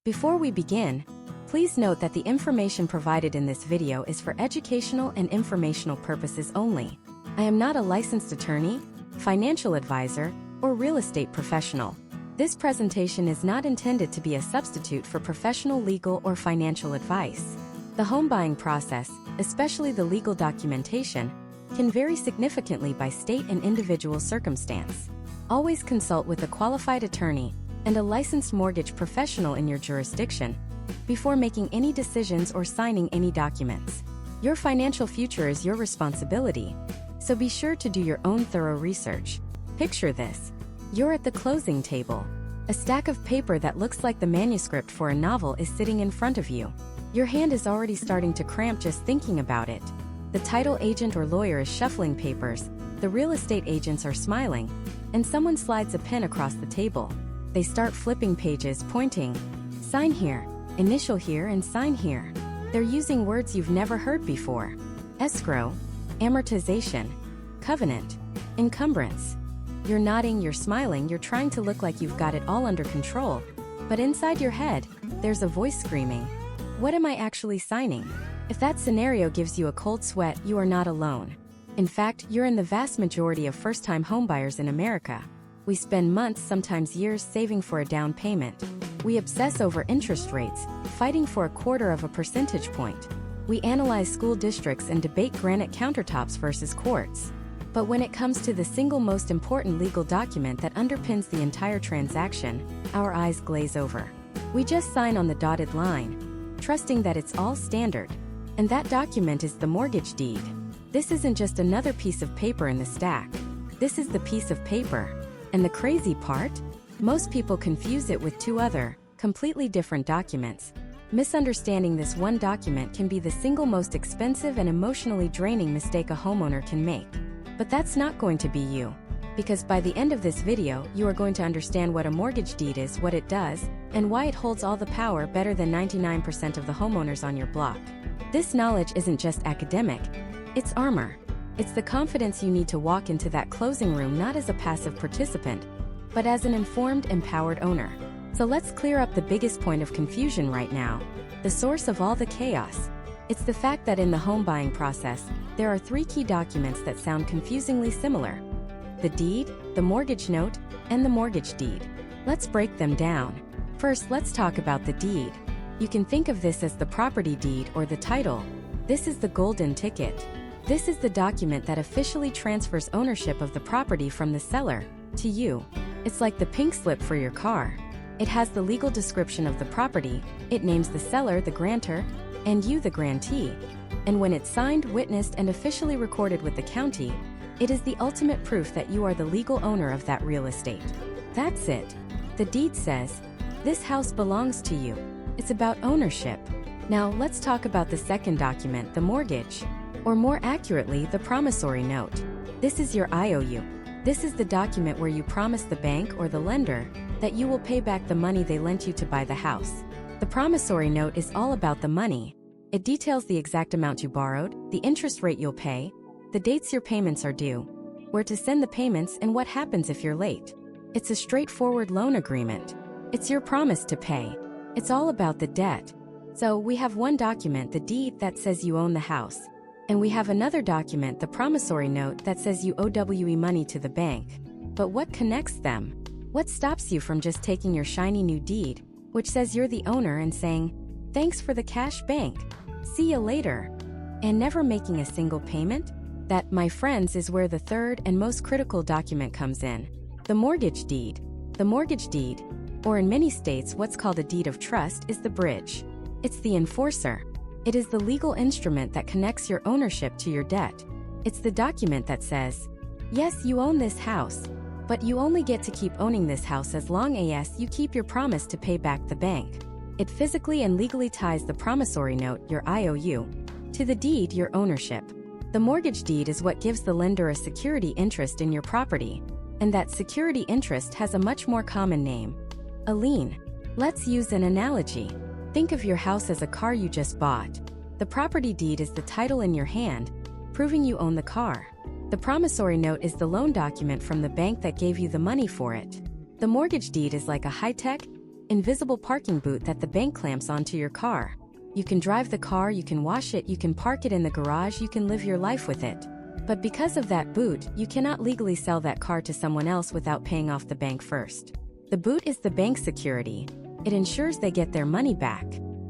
Before we begin, please note that the information provided in this video is for educational and informational purposes only. I am not a licensed attorney, financial advisor, or real estate professional. This presentation is not intended to be a substitute for professional legal or financial advice. The home buying process, especially the legal documentation, can vary significantly by state and individual circumstance. Always consult with a qualified attorney and a licensed mortgage professional in your jurisdiction before making any decisions or signing any documents. Your financial future is your responsibility, so be sure to do your own thorough research. Picture this. You're at the closing table. A stack of paper that looks like the manuscript for a novel is sitting in front of you. Your hand is already starting to cramp just thinking about it. The title agent or lawyer is shuffling papers, the real estate agents are smiling, and someone slides a pen across the table. They start flipping pages, pointing. Sign here, initial here, and sign here. They're using words you've never heard before. Escrow, amortization, covenant, encumbrance. You're nodding, you're smiling, you're trying to look like you've got it all under control. But inside your head, there's a voice screaming, "What am I actually signing?" If that scenario gives you a cold sweat, you are not alone. In fact, you're in the vast majority of first-time homebuyers in America. We spend months, sometimes years, saving for a down payment. We obsess over interest rates, fighting for a quarter of a percentage point. We analyze school districts and debate granite countertops versus quartz. But when it comes to the single most important legal document that underpins the entire transaction, our eyes glaze over. We just sign on the dotted line, trusting that it's all standard. And that document is the mortgage deed. This isn't just another piece of paper in the stack. This is the piece of paper. And the crazy part? Most people confuse it with two other, completely different documents. Misunderstanding this one document can be the single most expensive and emotionally draining mistake a homeowner can make. But that's not going to be you. Because by the end of this video, you are going to understand what a mortgage deed is, what it does, and why it holds all the power better than 99% of the homeowners on your block. This knowledge isn't just academic, it's armor. It's the confidence you need to walk into that closing room not as a passive participant, but as an informed, empowered owner. So let's clear up the biggest point of confusion right now, the source of all the chaos. It's the fact that in the home buying process, there are three key documents that sound confusingly similar: the deed, the mortgage note, and the mortgage deed. Let's break them down. First, let's talk about the deed. You can think of this as the property deed or the title. This is the golden ticket. This is the document that officially transfers ownership of the property from the seller to you. It's like the pink slip for your car. It has the legal description of the property, it names the seller, the grantor, and you, the grantee. And when it's signed, witnessed, and officially recorded with the county, it is the ultimate proof that you are the legal owner of that real estate. That's it. The deed says, "This house belongs to you." It's about ownership. Now let's talk about the second document, the mortgage. Or more accurately, the promissory note. This is your IOU. This is the document where you promise the bank or the lender that you will pay back the money they lent you to buy the house. The promissory note is all about the money. It details the exact amount you borrowed, the interest rate you'll pay, the dates your payments are due, where to send the payments, and what happens if you're late. It's a straightforward loan agreement. It's your promise to pay. It's all about the debt. So we have one document, the deed, that says you own the house. And we have another document, the promissory note, that says you owe money to the bank. But what connects them? What stops you from just taking your shiny new deed, which says you're the owner, and saying, "Thanks for the cash, bank. See you later," and never making a single payment? That, my friends, is where the third and most critical document comes in. The mortgage deed. The mortgage deed, or in many states what's called a deed of trust, is the bridge. It's the enforcer. It is the legal instrument that connects your ownership to your debt. It's the document that says, yes, you own this house, but you only get to keep owning this house as long as you keep your promise to pay back the bank. It physically and legally ties the promissory note, your IOU, to the deed, your ownership. The mortgage deed is what gives the lender a security interest in your property, and that security interest has a much more common name: a lien. Let's use an analogy. Think of your house as a car you just bought. The property deed is the title in your hand, proving you own the car. The promissory note is the loan document from the bank that gave you the money for it. The mortgage deed is like a high-tech, invisible parking boot that the bank clamps onto your car. You can drive the car, you can wash it, you can park it in the garage, you can live your life with it. But because of that boot, you cannot legally sell that car to someone else without paying off the bank first. The boot is the bank's security. It ensures they get their money back.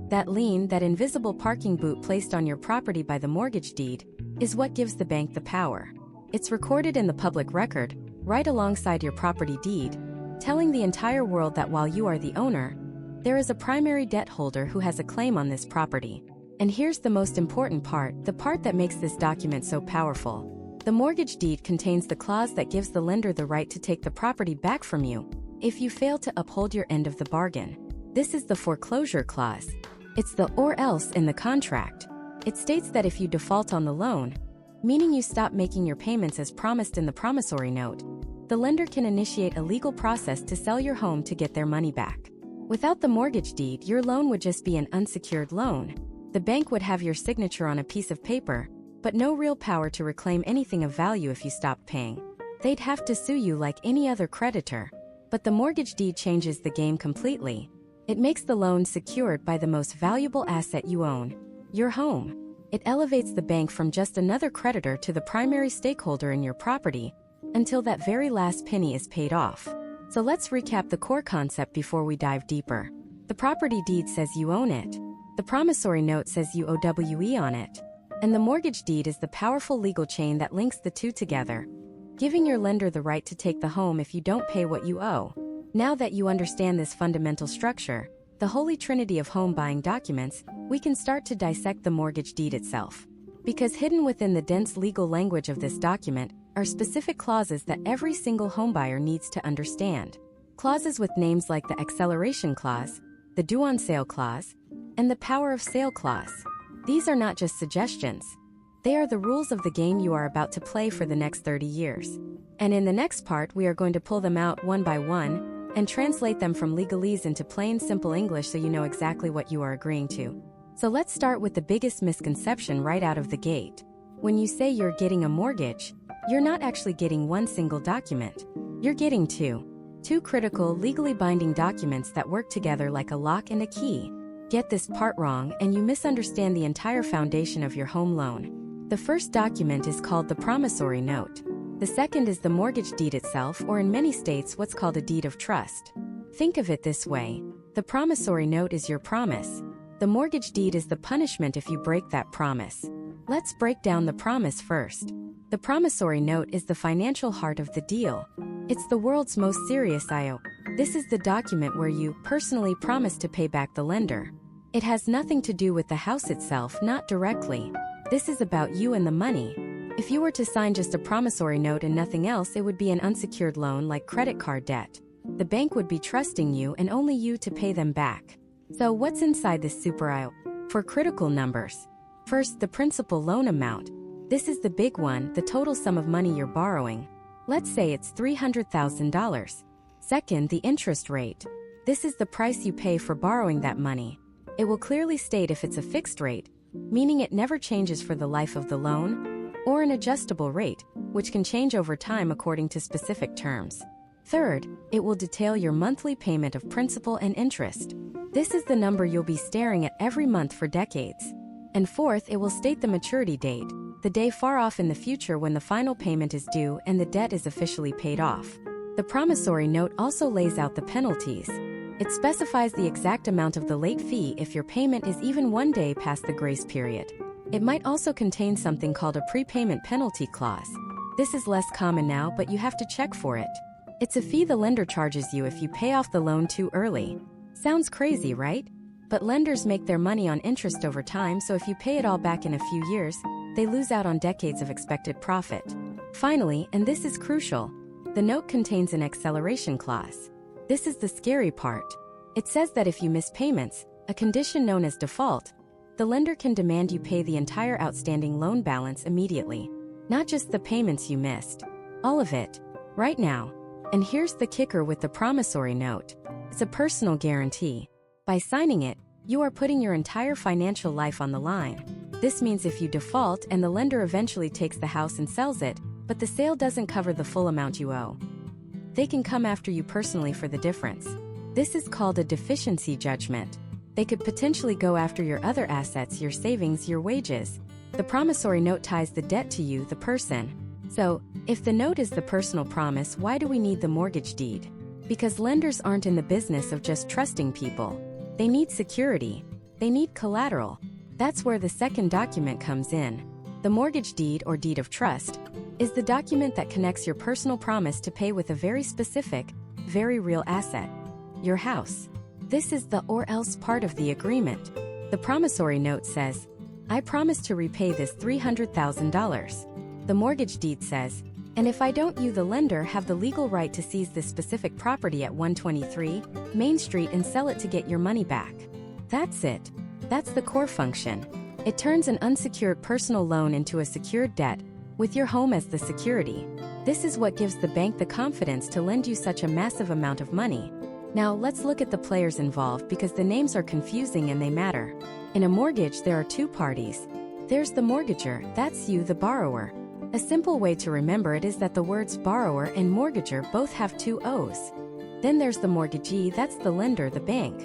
That lien, that invisible parking boot placed on your property by the mortgage deed, is what gives the bank the power. It's recorded in the public record, right alongside your property deed, telling the entire world that while you are the owner, there is a primary debt holder who has a claim on this property. And here's the most important part, the part that makes this document so powerful. The mortgage deed contains the clause that gives the lender the right to take the property back from you if you fail to uphold your end of the bargain. This is the foreclosure clause. It's the or else in the contract. It states that if you default on the loan, meaning you stop making your payments as promised in the promissory note, the lender can initiate a legal process to sell your home to get their money back. Without the mortgage deed, your loan would just be an unsecured loan. The bank would have your signature on a piece of paper, but no real power to reclaim anything of value if you stopped paying. They'd have to sue you like any other creditor. But the mortgage deed changes the game completely. It makes the loan secured by the most valuable asset you own, your home. It elevates the bank from just another creditor to the primary stakeholder in your property until that very last penny is paid off. So let's recap the core concept before we dive deeper. The property deed says you own it. The promissory note says you owe WE on it. And the mortgage deed is the powerful legal chain that links the two together, giving your lender the right to take the home if you don't pay what you owe. Now that you understand this fundamental structure, the holy trinity of home buying documents, we can start to dissect the mortgage deed itself. Because hidden within the dense legal language of this document are specific clauses that every single homebuyer needs to understand. Clauses with names like the acceleration clause, the due on sale clause, and the power of sale clause. These are not just suggestions. They are the rules of the game you are about to play for the next 30 years. And in the next part, we are going to pull them out one by one and translate them from legalese into plain, simple English so you know exactly what you are agreeing to. So let's start with the biggest misconception right out of the gate. When you say you're getting a mortgage, you're not actually getting one single document. You're getting two critical, legally binding documents that work together like a lock and a key. Get this part wrong and you misunderstand the entire foundation of your home loan. The first document is called the promissory note. The second is the mortgage deed itself, or in many states what's called a deed of trust. Think of it this way. The promissory note is your promise. The mortgage deed is the punishment if you break that promise. Let's break down the promise first. The promissory note is the financial heart of the deal. It's the world's most serious IO. This is the document where you personally promise to pay back the lender. It has nothing to do with the house itself, not directly. This is about you and the money. If you were to sign just a promissory note and nothing else, it would be an unsecured loan like credit card debt. The bank would be trusting you and only you to pay them back. So what's inside this super IO? For critical numbers. First, the principal loan amount. This is the big one, the total sum of money you're borrowing. Let's say it's $300,000. Second, the interest rate. This is the price you pay for borrowing that money. It will clearly state if it's a fixed rate, meaning it never changes for the life of the loan, or an adjustable rate, which can change over time according to specific terms. Third, it will detail your monthly payment of principal and interest. This is the number you'll be staring at every month for decades. And fourth, it will state the maturity date, the day far off in the future when the final payment is due and the debt is officially paid off. The promissory note also lays out the penalties. It specifies the exact amount of the late fee if your payment is even one day past the grace period. It might also contain something called a prepayment penalty clause. This is less common now, but you have to check for it. It's a fee the lender charges you if you pay off the loan too early. Sounds crazy, right? But lenders make their money on interest over time, so if you pay it all back in a few years, they lose out on decades of expected profit. Finally, and this is crucial, the note contains an acceleration clause. This is the scary part. It says that if you miss payments, a condition known as default, the lender can demand you pay the entire outstanding loan balance immediately. Not just the payments you missed. All of it. Right now. And here's the kicker with the promissory note. It's a personal guarantee. By signing it, you are putting your entire financial life on the line. This means if you default and the lender eventually takes the house and sells it, but the sale doesn't cover the full amount you owe, they can come after you personally for the difference. This is called a deficiency judgment. They could potentially go after your other assets, your savings, your wages. The promissory note ties the debt to you, the person. So, if the note is the personal promise, why do we need the mortgage deed? Because lenders aren't in the business of just trusting people. They need security. They need collateral. That's where the second document comes in. The mortgage deed, or deed of trust, is the document that connects your personal promise to pay with a very specific, very real asset: your house. This is the or else part of the agreement. The promissory note says, I promise to repay this $300,000. The mortgage deed says, and if I don't, you, the lender, have the legal right to seize this specific property at 123 Main Street and sell it to get your money back. That's it. That's the core function. It turns an unsecured personal loan into a secured debt, with your home as the security. This is what gives the bank the confidence to lend you such a massive amount of money. Now let's look at the players involved, because the names are confusing and they matter. In a mortgage, there are two parties. There's the mortgager, that's you, the borrower. A simple way to remember it is that the words borrower and mortgager both have two O's. Then there's the mortgagee, that's the lender, the bank.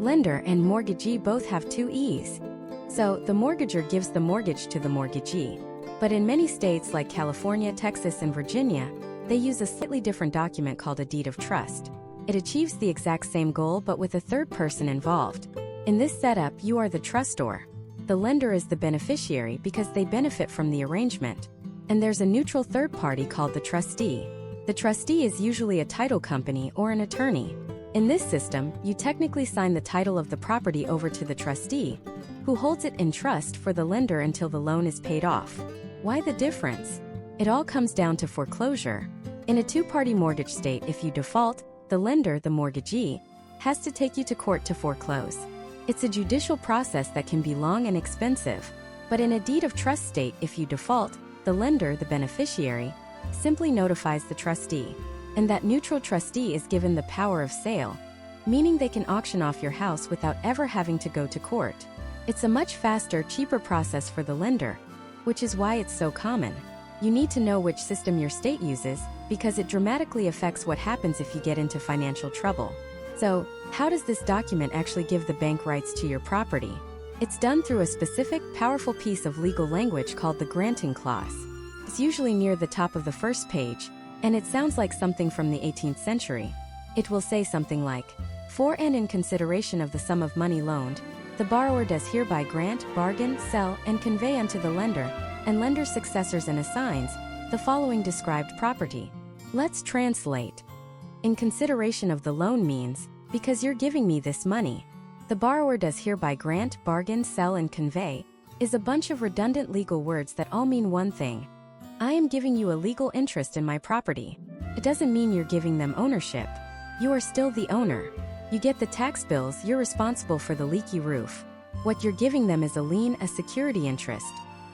Lender and mortgagee both have two E's. So, the mortgager gives the mortgage to the mortgagee. But in many states like California, Texas, and Virginia, they use a slightly different document called a deed of trust. It achieves the exact same goal but with a third person involved. In this setup, you are the trustor. The lender is the beneficiary because they benefit from the arrangement. And there's a neutral third party called the trustee. The trustee is usually a title company or an attorney. In this system, you technically sign the title of the property over to the trustee, who holds it in trust for the lender until the loan is paid off. Why the difference? It all comes down to foreclosure. In a two-party mortgage state, if you default, the lender, the mortgagee, has to take you to court to foreclose. It's a judicial process that can be long and expensive. But in a deed of trust state, if you default, the lender, the beneficiary, simply notifies the trustee. And that neutral trustee is given the power of sale, meaning they can auction off your house without ever having to go to court. It's a much faster, cheaper process for the lender, which is why it's so common. You need to know which system your state uses, because it dramatically affects what happens if you get into financial trouble. So, how does this document actually give the bank rights to your property? It's done through a specific, powerful piece of legal language called the granting clause. It's usually near the top of the first page, and it sounds like something from the 18th century. It will say something like, for and in consideration of the sum of money loaned, the borrower does hereby grant, bargain, sell, and convey unto the lender, and lender's successors and assigns, the following described property. Let's translate. In consideration of the loan means, because you're giving me this money. The borrower does hereby grant, bargain, sell, and convey, is a bunch of redundant legal words that all mean one thing. I am giving you a legal interest in my property. It doesn't mean you're giving them ownership. You are still the owner. You get the tax bills, you're responsible for the leaky roof. What you're giving them is a lien, a security interest.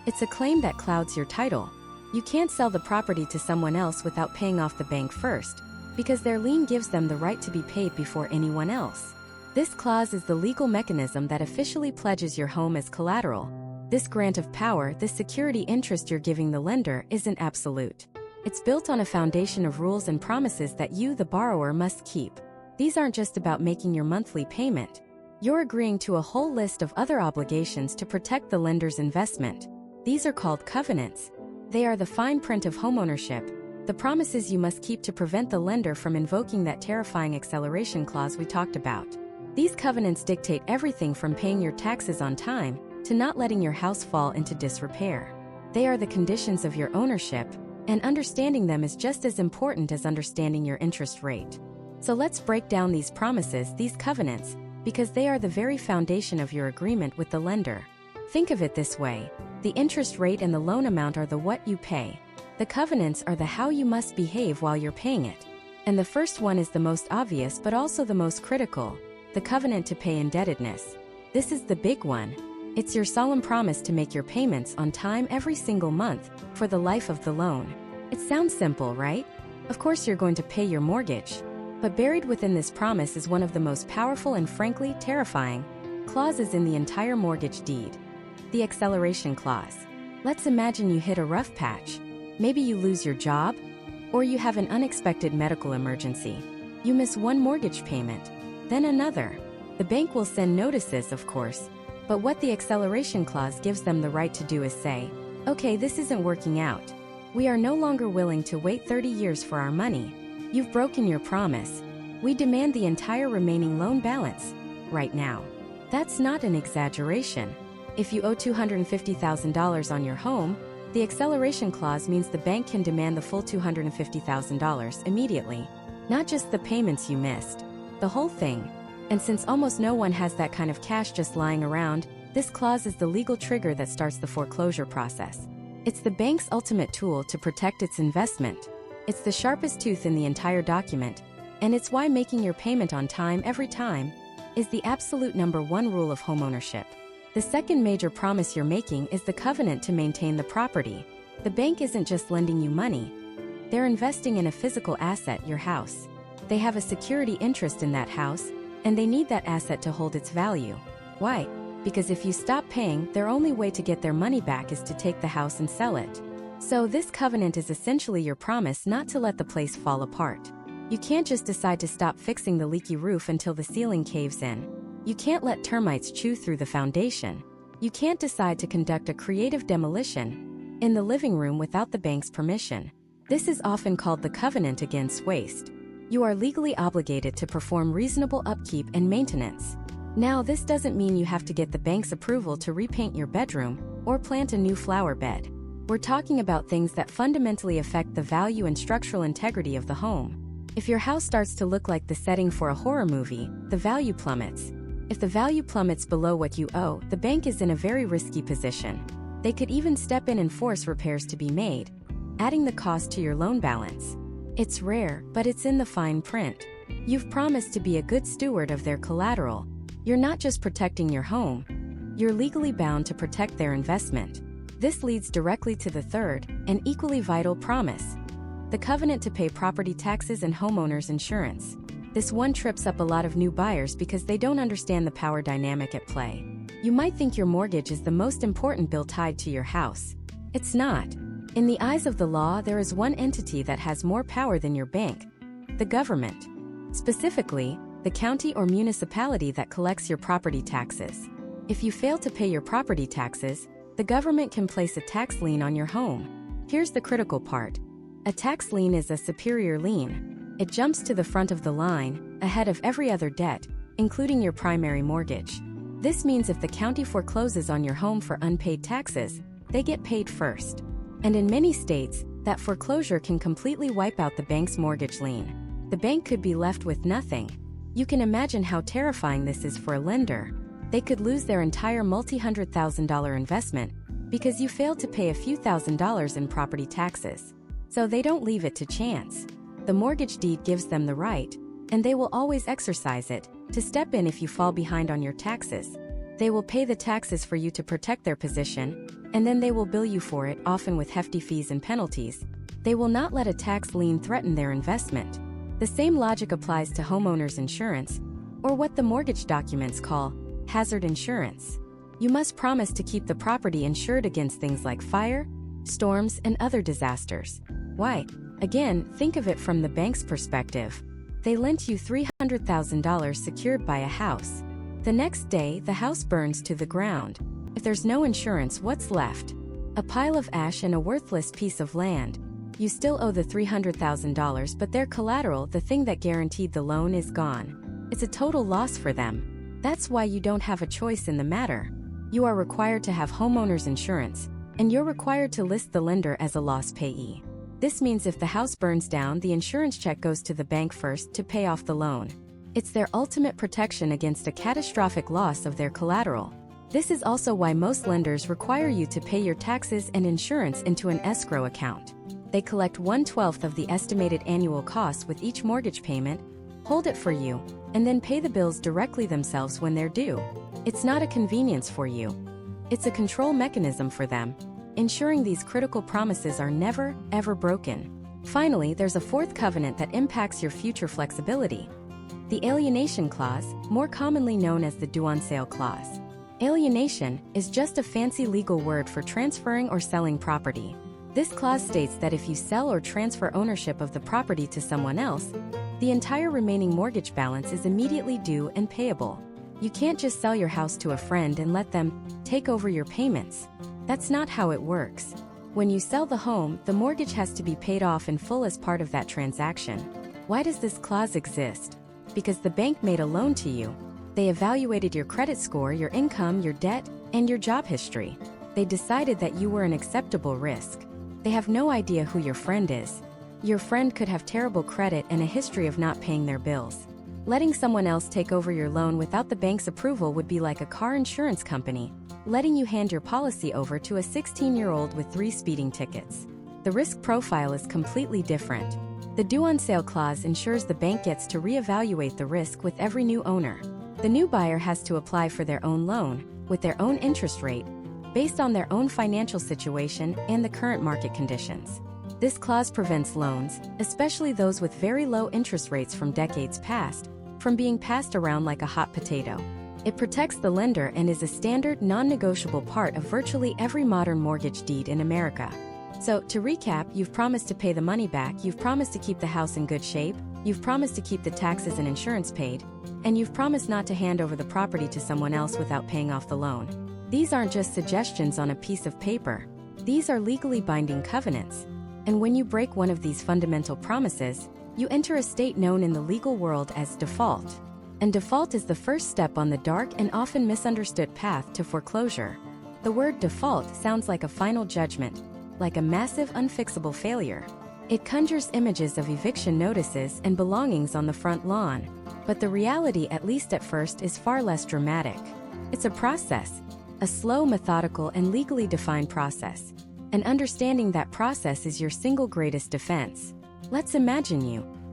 It's a claim that clouds your title. You can't sell the property to someone else without paying off the bank first, because their lien gives them the right to be paid before anyone else. This clause is the legal mechanism that officially pledges your home as collateral. This grant of power, this security interest you're giving the lender, isn't absolute. It's built on a foundation of rules and promises that you, the borrower, must keep. These aren't just about making your monthly payment. You're agreeing to a whole list of other obligations to protect the lender's investment. These are called covenants. They are the fine print of homeownership, the promises you must keep to prevent the lender from invoking that terrifying acceleration clause we talked about. These covenants dictate everything from paying your taxes on time to not letting your house fall into disrepair. They are the conditions of your ownership, and understanding them is just as important as understanding your interest rate. So let's break down these promises, these covenants, because they are the very foundation of your agreement with the lender. Think of it this way: the interest rate and the loan amount are the what you pay. The covenants are the how you must behave while you're paying it. And the first one is the most obvious but also the most critical: the covenant to pay indebtedness. This is the big one. It's your solemn promise to make your payments on time every single month for the life of the loan. It sounds simple, right? Of course you're going to pay your mortgage. But buried within this promise is one of the most powerful and frankly terrifying clauses in the entire mortgage deed: the acceleration clause. Let's imagine you hit a rough patch. Maybe you lose your job, or you have an unexpected medical emergency. You miss one mortgage payment. then another. The bank will send notices, of course, but what the acceleration clause gives them the right to do is say, okay, this isn't working out. We are no longer willing to wait 30 years for our money. You've broken your promise. We demand the entire remaining loan balance right now. That's not an exaggeration. If you owe $250,000 on your home, the acceleration clause means the bank can demand the full $250,000 immediately, not just the payments you missed, the whole thing. And since almost no one has that kind of cash just lying around, this clause is the legal trigger that starts the foreclosure process. It's the bank's ultimate tool to protect its investment. It's the sharpest tooth in the entire document, and it's why making your payment on time every time is the absolute #1 rule of homeownership. The second major promise you're making is the covenant to maintain the property. The bank isn't just lending you money. They're investing in a physical asset, your house. They have a security interest in that house, and they need that asset to hold its value. Why? Because if you stop paying, their only way to get their money back is to take the house and sell it. So this covenant is essentially your promise not to let the place fall apart. You can't just decide to stop fixing the leaky roof until the ceiling caves in. You can't let termites chew through the foundation. You can't decide to conduct a creative demolition in the living room without the bank's permission. This is often called the covenant against waste. You are legally obligated to perform reasonable upkeep and maintenance. Now, this doesn't mean you have to get the bank's approval to repaint your bedroom or plant a new flower bed. We're talking about things that fundamentally affect the value and structural integrity of the home. If your house starts to look like the setting for a horror movie, the value plummets. If the value plummets below what you owe, the bank is in a very risky position. They could even step in and force repairs to be made, adding the cost to your loan balance. It's rare, but it's in the fine print. You've promised to be a good steward of their collateral. You're not just protecting your home. You're legally bound to protect their investment. This leads directly to the third, and equally vital promise: the covenant to pay property taxes and homeowners insurance. This one trips up a lot of new buyers because they don't understand the power dynamic at play. You might think your mortgage is the most important bill tied to your house. It's not. In the eyes of the law, there is one entity that has more power than your bank: the government. Specifically, the county or municipality that collects your property taxes. If you fail to pay your property taxes, the government can place a tax lien on your home. Here's the critical part. A tax lien is a superior lien. It jumps to the front of the line, ahead of every other debt, including your primary mortgage. This means if the county forecloses on your home for unpaid taxes, they get paid first. And in many states, that foreclosure can completely wipe out the bank's mortgage lien. The bank could be left with nothing. You can imagine how terrifying this is for a lender. They could lose their entire multi-$100,000 investment because you failed to pay a few $1,000s in property taxes. So they don't leave it to chance. The mortgage deed gives them the right, and they will always exercise it, to step in if you fall behind on your taxes. They will pay the taxes for you to protect their position, and then they will bill you for it, often with hefty fees and penalties. They will not let a tax lien threaten their investment. The same logic applies to homeowners insurance, or what the mortgage documents call hazard insurance. You must promise to keep the property insured against things like fire, storms, and other disasters. Why? Again, think of it from the bank's perspective. They lent you $300,000 secured by a house. The next day, the house burns to the ground. If there's no insurance, what's left? A pile of ash and a worthless piece of land. You still owe the $300,000, but their collateral, the thing that guaranteed the loan, is gone. It's a total loss for them. That's why you don't have a choice in the matter. You are required to have homeowners insurance, and you're required to list the lender as a loss payee. This means if the house burns down, the insurance check goes to the bank first to pay off the loan. It's their ultimate protection against a catastrophic loss of their collateral. This is also why most lenders require you to pay your taxes and insurance into an escrow account. They collect 1/12 of the estimated annual cost with each mortgage payment, hold it for you, and then pay the bills directly themselves when they're due. It's not a convenience for you. It's a control mechanism for them, ensuring these critical promises are never, ever broken. Finally, there's a fourth covenant that impacts your future flexibility: the alienation clause, more commonly known as the due-on-sale clause. Alienation is just a fancy legal word for transferring or selling property. This clause states that if you sell or transfer ownership of the property to someone else, The entire remaining mortgage balance is immediately due and payable. You can't just sell your house to a friend and let them take over your payments. That's not how it works. When you sell the home, the mortgage has to be paid off in full as part of that transaction. Why does this clause exist? Because the bank made a loan to you. They evaluated your credit score, your income, your debt, and your job history. They decided that you were an acceptable risk. They have no idea who your friend is. Your friend could have terrible credit and a history of not paying their bills. Letting someone else take over your loan without the bank's approval would be like a car insurance company letting you hand your policy over to a 16-year-old with 3 speeding tickets. The risk profile is completely different. The due on sale clause ensures the bank gets to reevaluate the risk with every new owner. The new buyer has to apply for their own loan, with their own interest rate, based on their own financial situation and the current market conditions. This clause prevents loans, especially those with very low interest rates from decades past, from being passed around like a hot potato. It protects the lender and is a standard, non-negotiable part of virtually every modern mortgage deed in America. So, to recap, you've promised to pay the money back, you've promised to keep the house in good shape, you've promised to keep the taxes and insurance paid, and you've promised not to hand over the property to someone else without paying off the loan. These aren't just suggestions on a piece of paper. These are legally binding covenants. And when you break one of these fundamental promises, you enter a state known in the legal world as default. And default is the first step on the dark and often misunderstood path to foreclosure. The word default sounds like a final judgment, like a massive unfixable failure. It conjures images of eviction notices and belongings on the front lawn. But the reality, at least at first, is far less dramatic. It's a process, a slow, methodical, and legally defined process. And understanding that process is your single greatest defense. Let's imagine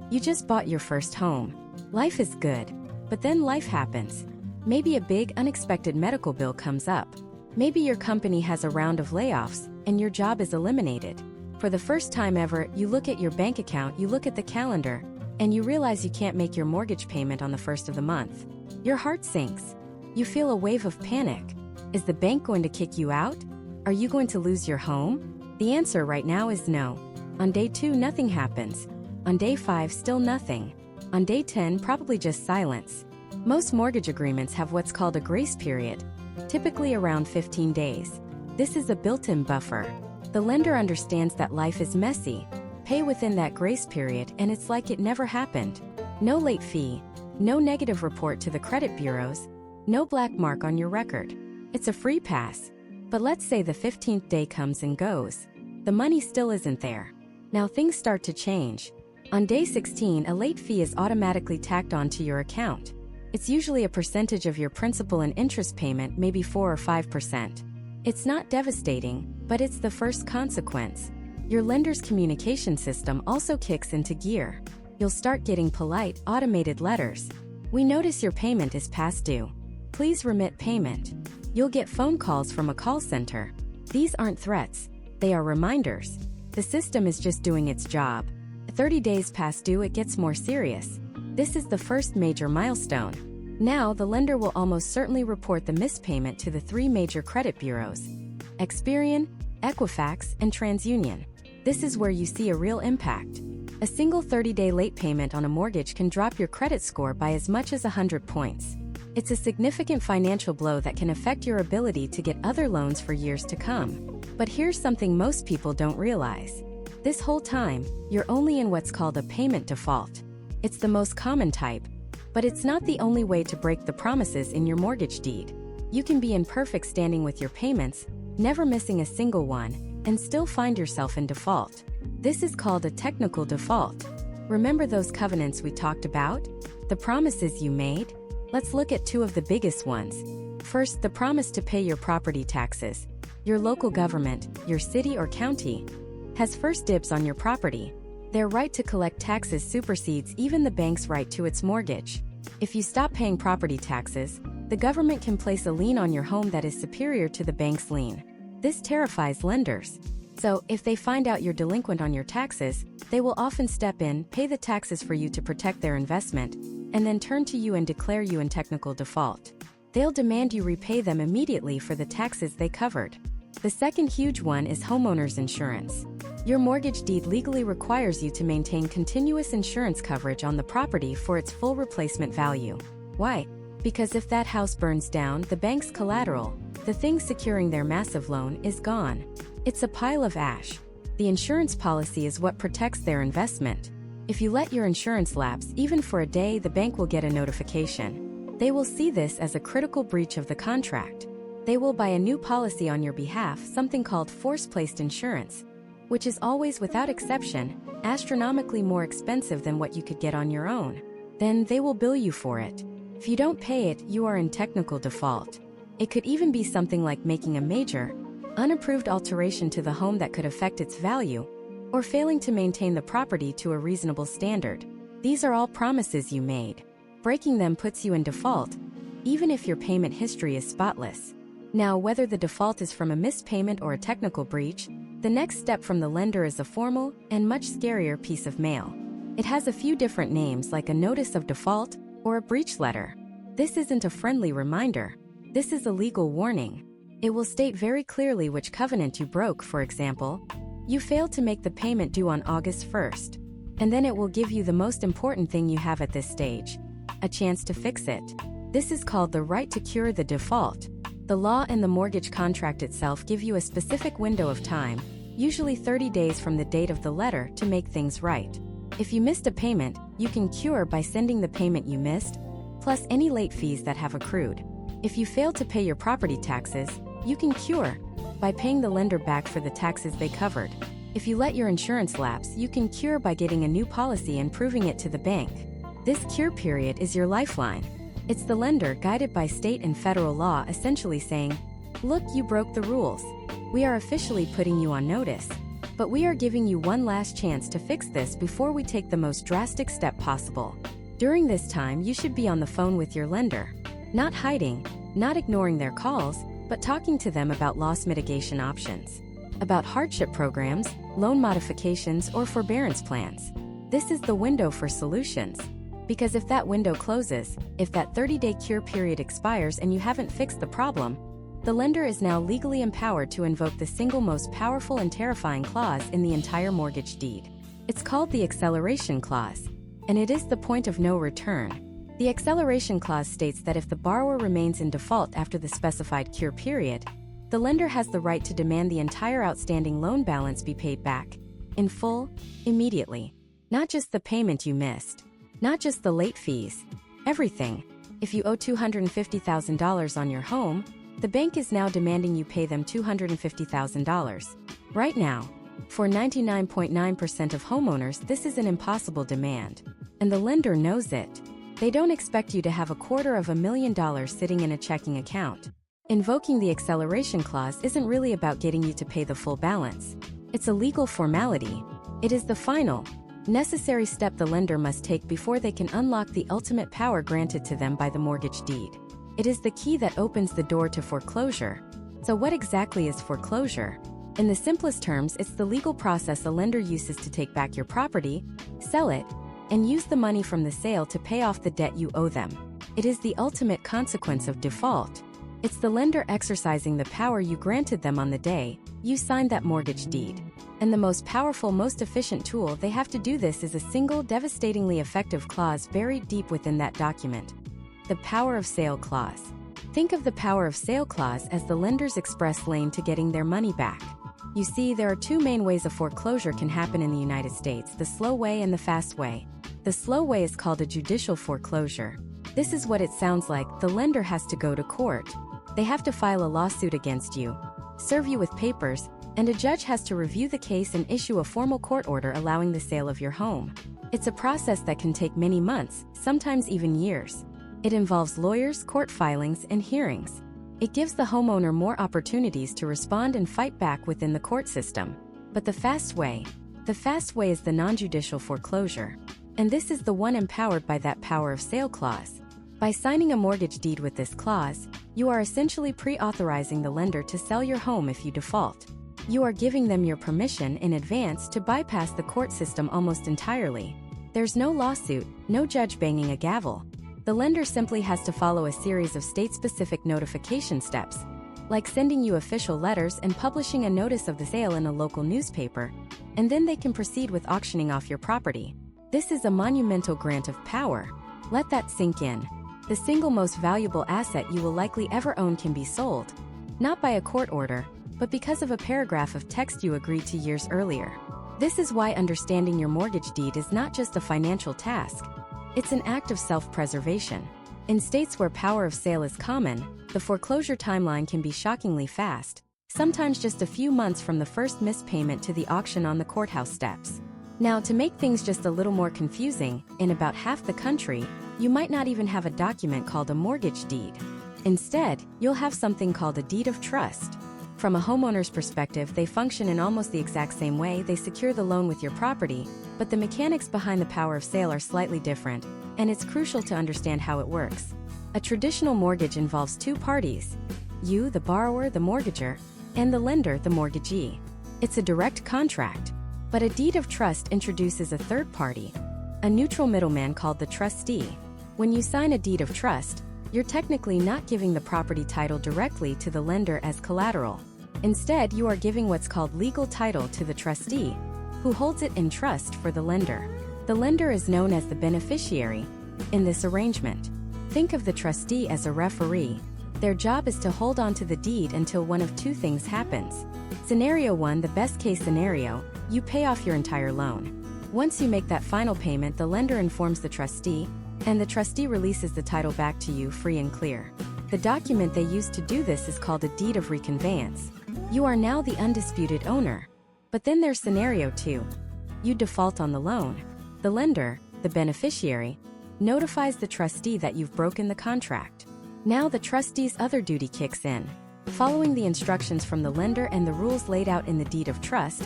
you just bought your first home. Life is good. But then life happens. Maybe a big, unexpected medical bill comes up. Maybe your company has a round of layoffs, and your job is eliminated. For the first time ever, you look at your bank account, you look at the calendar, and you realize you can't make your mortgage payment on the first of the month. Your heart sinks. You feel a wave of panic. Is the bank going to kick you out? Are you going to lose your home? The answer right now is no. On day 2, nothing happens. On day 5, still nothing. On day 10, probably just silence. Most mortgage agreements have what's called a grace period, typically around 15 days. This is a built-in buffer. The lender understands that life is messy. Pay within that grace period and it's like it never happened. No late fee, no negative report to the credit bureaus, no black mark on your record. It's a free pass. But let's say the 15th day comes and goes. The money still isn't there. Now things start to change. On day 16, a late fee is automatically tacked onto your account. It's usually a percentage of your principal and interest payment, maybe 4 or 5%. It's not devastating, but it's the first consequence. Your lender's communication system also kicks into gear. You'll start getting polite, automated letters. We notice your payment is past due. Please remit payment. You'll get phone calls from a call center. These aren't threats. They are reminders. The system is just doing its job. 30 days past due, it gets more serious. This is the first major milestone. Now, the lender will almost certainly report the missed payment to the 3 major credit bureaus: Experian, Equifax, and TransUnion. This is where you see a real impact. A single 30-day late payment on a mortgage can drop your credit score by as much as 100 points. It's a significant financial blow that can affect your ability to get other loans for years to come. But here's something most people don't realize. This whole time, you're only in what's called a payment default. It's the most common type, but it's not the only way to break the promises in your mortgage deed. You can be in perfect standing with your payments, never missing a single one, and still find yourself in default. This is called a technical default. Remember those covenants we talked about? The promises you made? Let's look at 2 of the biggest ones. First, the promise to pay your property taxes. Your local government, your city or county, has first dibs on your property. Their right to collect taxes supersedes even the bank's right to its mortgage. If you stop paying property taxes, the government can place a lien on your home that is superior to the bank's lien. This terrifies lenders. So, if they find out you're delinquent on your taxes, they will often step in, pay the taxes for you to protect their investment, and then turn to you and declare you in technical default. They'll demand you repay them immediately for the taxes they covered. The second huge one is homeowners insurance. Your mortgage deed legally requires you to maintain continuous insurance coverage on the property for its full replacement value. Why? Because if that house burns down, the bank's collateral, the thing securing their massive loan, is gone. It's a pile of ash. The insurance policy is what protects their investment. If you let your insurance lapse even for a day, the bank will get a notification. They will see this as a critical breach of the contract. They will buy a new policy on your behalf, something called force-placed insurance, which is always, without exception, astronomically more expensive than what you could get on your own. Then they will bill you for it. If you don't pay it, you are in technical default. It could even be something like making a major, unapproved alteration to the home that could affect its value, or failing to maintain the property to a reasonable standard. These are all promises you made. Breaking them puts you in default, even if your payment history is spotless. Now, whether the default is from a missed payment or a technical breach, the next step from the lender is a formal, and much scarier, piece of mail. It has a few different names, like a notice of default or a breach letter. This isn't a friendly reminder. This is a legal warning. It will state very clearly which covenant you broke. For example, you failed to make the payment due on August 1st. And then it will give you the most important thing you have at this stage: a chance to fix it. This is called the right to cure the default. The law and the mortgage contract itself give you a specific window of time, usually 30 days from the date of the letter, to make things right. If you missed a payment, you can cure by sending the payment you missed, plus any late fees that have accrued. If you fail to pay your property taxes, you can cure by paying the lender back for the taxes they covered. If you let your insurance lapse, you can cure by getting a new policy and proving it to the bank. This cure period is your lifeline. It's the lender, guided by state and federal law, essentially saying, "Look, you broke the rules. We are officially putting you on notice, but we are giving you one last chance to fix this before we take the most drastic step possible." During this time, you should be on the phone with your lender. Not hiding, not ignoring their calls, but talking to them about loss mitigation options, about hardship programs, loan modifications, or forbearance plans. This is the window for solutions. Because if that window closes, if that 30-day cure period expires and you haven't fixed the problem, the lender is now legally empowered to invoke the single most powerful and terrifying clause in the entire mortgage deed. It's called the acceleration clause, and it is the point of no return. The acceleration clause states that if the borrower remains in default after the specified cure period, the lender has the right to demand the entire outstanding loan balance be paid back, in full, immediately. Not just the payment you missed. Not just the late fees. Everything. If you owe $250,000 on your home, the bank is now demanding you pay them $250,000. Right now. For 99.9% of homeowners, this is an impossible demand. And the lender knows it. They don't expect you to have $250,000 sitting in a checking account. Invoking the acceleration clause isn't really about getting you to pay the full balance. It's a legal formality. It is the final, necessary step the lender must take before they can unlock the ultimate power granted to them by the mortgage deed. It is the key that opens the door to foreclosure. So what exactly is foreclosure? In the simplest terms, it's the legal process a lender uses to take back your property, sell it, and use the money from the sale to pay off the debt you owe them. It is the ultimate consequence of default. It's the lender exercising the power you granted them on the day you signed that mortgage deed. And the most powerful, most efficient tool they have to do this is a single, devastatingly effective clause buried deep within that document: the power of sale clause. Think of the power of sale clause as the lender's express lane to getting their money back. You see, there are two main ways a foreclosure can happen in the United States: the slow way and the fast way. The slow way is called a judicial foreclosure. This is what it sounds like. The lender has to go to court. They have to file a lawsuit against you, serve you with papers, and a judge has to review the case and issue a formal court order allowing the sale of your home. It's a process that can take many months, sometimes even years. It involves lawyers, court filings, and hearings. It gives the homeowner more opportunities to respond and fight back within the court system. But the fast way is the non-judicial foreclosure. And this is the one empowered by that power of sale clause. By signing a mortgage deed with this clause, you are essentially pre-authorizing the lender to sell your home if you default. You are giving them your permission in advance to bypass the court system almost entirely. There's no lawsuit, no judge banging a gavel. The lender simply has to follow a series of state-specific notification steps, like sending you official letters and publishing a notice of the sale in a local newspaper, and then they can proceed with auctioning off your property. This is a monumental grant of power. Let that sink in. The single most valuable asset you will likely ever own can be sold, not by a court order, but because of a paragraph of text you agreed to years earlier. This is why understanding your mortgage deed is not just a financial task. It's an act of self-preservation. In states where power of sale is common, the foreclosure timeline can be shockingly fast, sometimes just a few months from the first missed payment to the auction on the courthouse steps. Now, to make things just a little more confusing, in about half the country, you might not even have a document called a mortgage deed. Instead, you'll have something called a deed of trust. From a homeowner's perspective, they function in almost the exact same way. They secure the loan with your property, but the mechanics behind the power of sale are slightly different, and it's crucial to understand how it works. A traditional mortgage involves two parties: you, the borrower, the mortgager, and the lender, the mortgagee. It's a direct contract. But a deed of trust introduces a third party, a neutral middleman called the trustee. When you sign a deed of trust, you're technically not giving the property title directly to the lender as collateral. Instead, you are giving what's called legal title to the trustee, who holds it in trust for the lender. The lender is known as the beneficiary in this arrangement. Think of the trustee as a referee. Their job is to hold on to the deed until one of two things happens. Scenario 1, the best case scenario, you pay off your entire loan. Once you make that final payment, the lender informs the trustee, and the trustee releases the title back to you free and clear. The document they use to do this is called a deed of reconveyance. You are now the undisputed owner. But then there's scenario 2. You default on the loan. The lender, the beneficiary, notifies the trustee that you've broken the contract. Now the trustee's other duty kicks in. Following the instructions from the lender and the rules laid out in the deed of trust,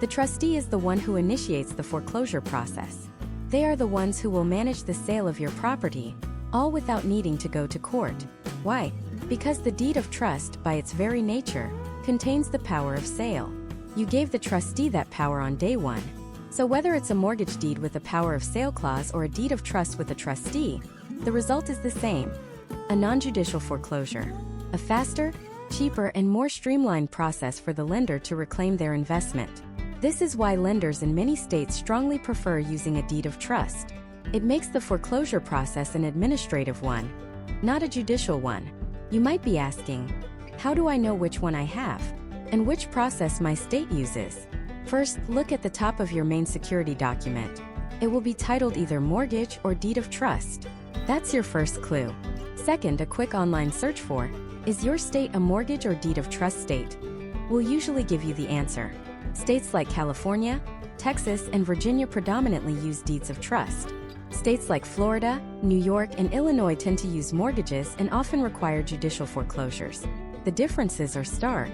the trustee is the one who initiates the foreclosure process. They are the ones who will manage the sale of your property, all without needing to go to court. Why? Because the deed of trust, by its very nature, contains the power of sale. You gave the trustee that power on day one. So whether it's a mortgage deed with a power of sale clause or a deed of trust with a trustee, the result is the same: a non-judicial foreclosure. A faster, cheaper, and more streamlined process for the lender to reclaim their investment. This is why lenders in many states strongly prefer using a deed of trust. It makes the foreclosure process an administrative one, not a judicial one. You might be asking, how do I know which one I have, and which process my state uses? First, look at the top of your main security document. It will be titled either mortgage or deed of trust. That's your first clue. Second, a quick online search for, is your state a mortgage or deed of trust state? Will usually give you the answer. States like California, Texas, and Virginia predominantly use deeds of trust. States like Florida, New York, and Illinois tend to use mortgages and often require judicial foreclosures. The differences are stark.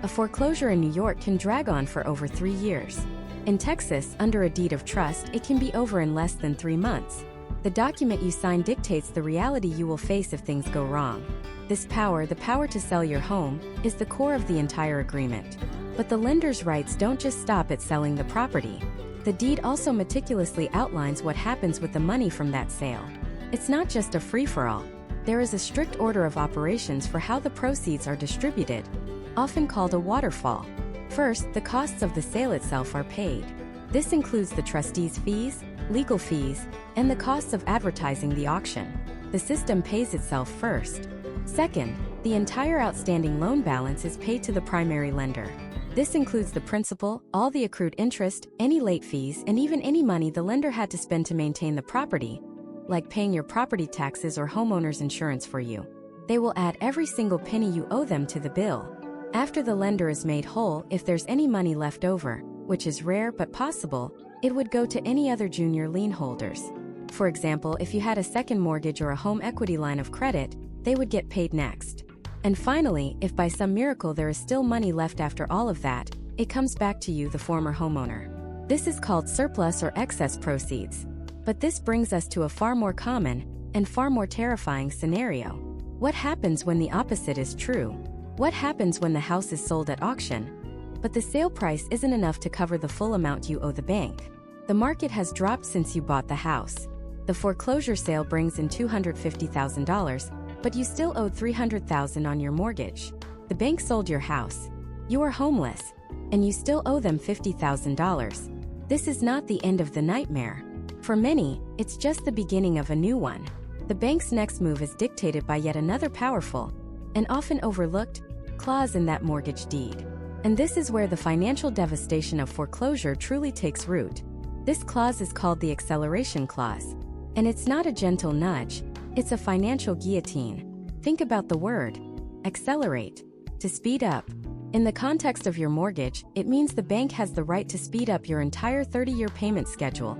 A foreclosure in New York can drag on for over 3 years. In Texas, under a deed of trust, it can be over in less than 3 months. The document you sign dictates the reality you will face if things go wrong. This power, the power to sell your home, is the core of the entire agreement. But the lender's rights don't just stop at selling the property. The deed also meticulously outlines what happens with the money from that sale. It's not just a free-for-all. There is a strict order of operations for how the proceeds are distributed, often called a waterfall. First, the costs of the sale itself are paid. This includes the trustee's fees, legal fees, and the costs of advertising the auction. The system pays itself first. Second, the entire outstanding loan balance is paid to the primary lender. This includes the principal, all the accrued interest, any late fees, and even any money the lender had to spend to maintain the property, like paying your property taxes or homeowner's insurance for you. They will add every single penny you owe them to the bill. After the lender is made whole, if there's any money left over, which is rare but possible, it would go to any other junior lien holders. For example, if you had a second mortgage or a home equity line of credit, they would get paid next. And finally, if by some miracle there is still money left after all of that, it comes back to you, the former homeowner. This is called surplus or excess proceeds. But this brings us to a far more common and far more terrifying scenario. What happens when the opposite is true? What happens when the house is sold at auction, but the sale price isn't enough to cover the full amount you owe the bank? The market has dropped since you bought the house. The foreclosure sale brings in $250,000, but you still owed $300,000 on your mortgage. The bank sold your house. You are homeless, and you still owe them $50,000. This is not the end of the nightmare. For many, it's just the beginning of a new one. The bank's next move is dictated by yet another powerful, and often overlooked, clause in that mortgage deed. And this is where the financial devastation of foreclosure truly takes root. This clause is called the acceleration clause. And it's not a gentle nudge, it's a financial guillotine. Think about the word accelerate, to speed up. In the context of your mortgage, it means the bank has the right to speed up your entire 30-year payment schedule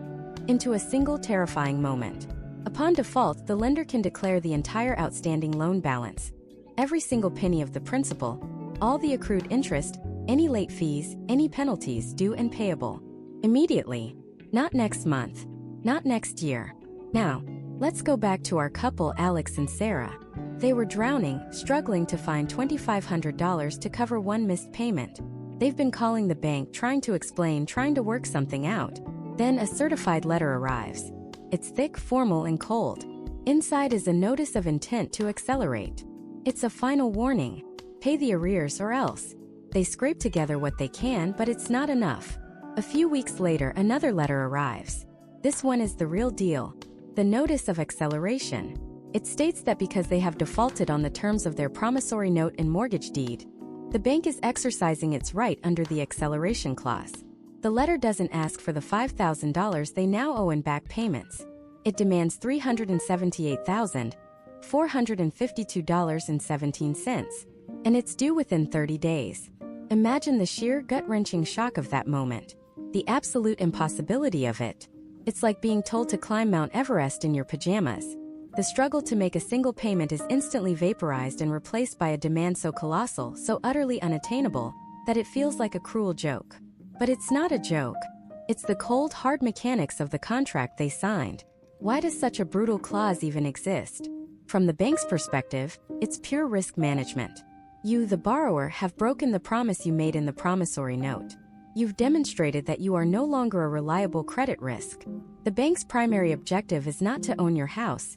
into a single terrifying moment. Upon default, the lender can declare the entire outstanding loan balance, every single penny of the principal, all the accrued interest, any late fees, any penalties due and payable, immediately. Not next month, not next year. Now, let's go back to our couple Alex and Sarah. They were drowning, struggling to find $2,500 to cover one missed payment. They've been calling the bank, trying to explain, trying to work something out. Then a certified letter arrives. It's thick, formal, and cold. Inside is a notice of intent to accelerate. It's a final warning. Pay the arrears or else. They scrape together what they can, but it's not enough. A few weeks later, another letter arrives. This one is the real deal. The notice of acceleration. It states that because they have defaulted on the terms of their promissory note and mortgage deed, the bank is exercising its right under the acceleration clause. The letter doesn't ask for the $5,000 they now owe in back payments. It demands $378,452.17, and it's due within 30 days. Imagine the sheer gut-wrenching shock of that moment. The absolute impossibility of it. It's like being told to climb Mount Everest in your pajamas. The struggle to make a single payment is instantly vaporized and replaced by a demand so colossal, so utterly unattainable, that it feels like a cruel joke. But it's not a joke. It's the cold, hard mechanics of the contract they signed. Why does such a brutal clause even exist? From the bank's perspective, it's pure risk management. You, the borrower, have broken the promise you made in the promissory note. You've demonstrated that you are no longer a reliable credit risk. The bank's primary objective is not to own your house.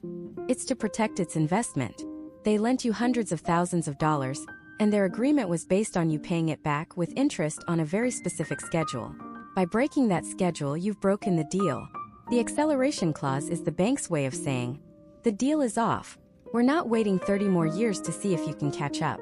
It's to protect its investment. They lent you hundreds of thousands of dollars, and their agreement was based on you paying it back with interest on a very specific schedule. By breaking that schedule, you've broken the deal. The acceleration clause is the bank's way of saying, the deal is off. We're not waiting 30 more years to see if you can catch up.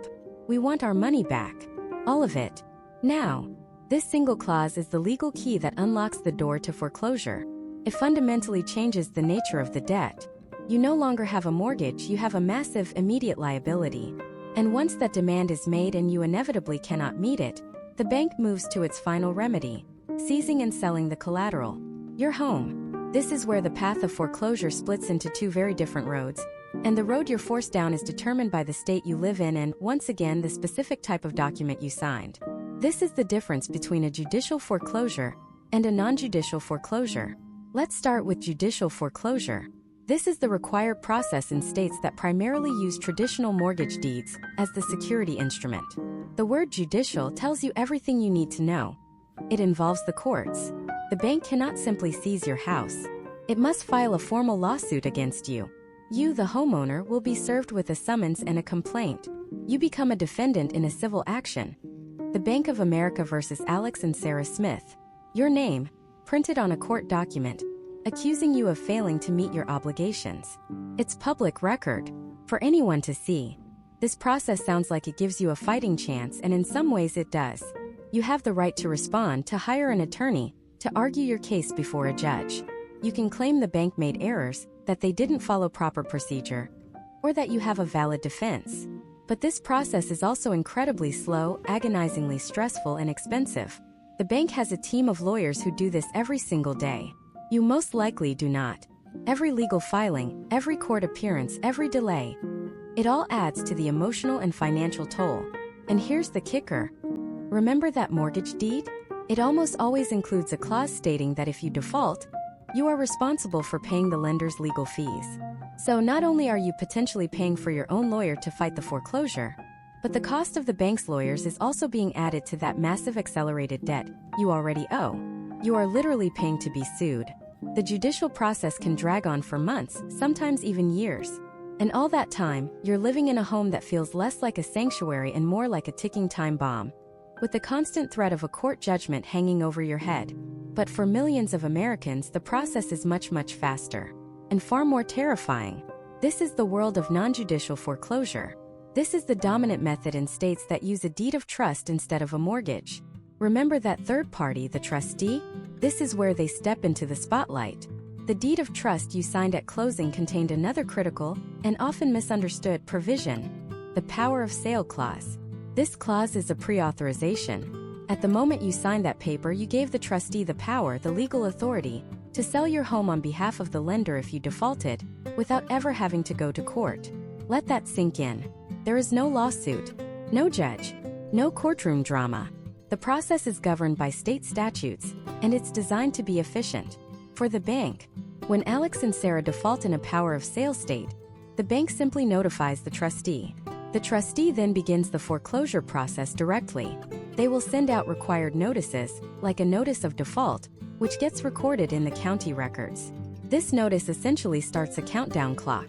We want our money back. All of it. Now. This single clause is the legal key that unlocks the door to foreclosure. It fundamentally changes the nature of the debt. You no longer have a mortgage, you have a massive, immediate liability. And once that demand is made and you inevitably cannot meet it, the bank moves to its final remedy, seizing and selling the collateral. Your home. This is where the path of foreclosure splits into two very different roads, and the road you're forced down is determined by the state you live in and, once again, the specific type of document you signed. This is the difference between a judicial foreclosure and a non-judicial foreclosure. Let's start with judicial foreclosure. This is the required process in states that primarily use traditional mortgage deeds as the security instrument. The word judicial tells you everything you need to know. It involves the courts. The bank cannot simply seize your house. It must file a formal lawsuit against you. You, the homeowner, will be served with a summons and a complaint. You become a defendant in a civil action. The Bank of America versus Alex and Sarah Smith. Your name, printed on a court document, accusing you of failing to meet your obligations. It's public record, for anyone to see. This process sounds like it gives you a fighting chance, and in some ways it does. You have the right to respond, to hire an attorney, to argue your case before a judge. You can claim the bank made errors, that they didn't follow proper procedure, or that you have a valid defense. But this process is also incredibly slow, agonizingly stressful, and expensive. The bank has a team of lawyers who do this every single day. You most likely do not. Every legal filing, every court appearance, every delay. It all adds to the emotional and financial toll. And here's the kicker. Remember that mortgage deed? It almost always includes a clause stating that if you default, you are responsible for paying the lender's legal fees. So not only are you potentially paying for your own lawyer to fight the foreclosure, but the cost of the bank's lawyers is also being added to that massive accelerated debt you already owe. You are literally paying to be sued. The judicial process can drag on for months, sometimes even years. And all that time, you're living in a home that feels less like a sanctuary and more like a ticking time bomb. with the constant threat of a court judgment hanging over your head. But for millions of Americans, the process is much, much faster and far more terrifying. This is the world of non-judicial foreclosure. This is the dominant method in states that use a deed of trust instead of a mortgage. Remember that third party, the trustee? This is where they step into the spotlight. The deed of trust you signed at closing contained another critical and often misunderstood provision: the power of sale clause. This clause is a pre-authorization. At the moment you signed that paper, you gave the trustee the power, the legal authority, to sell your home on behalf of the lender if you defaulted, without ever having to go to court. Let that sink in. There is no lawsuit, no judge, no courtroom drama. The process is governed by state statutes, and it's designed to be efficient. For the bank, when Alex and Sarah default in a power of sale state, the bank simply notifies the trustee. The trustee then begins the foreclosure process directly. They will send out required notices, like a notice of default, which gets recorded in the county records. This notice essentially starts a countdown clock.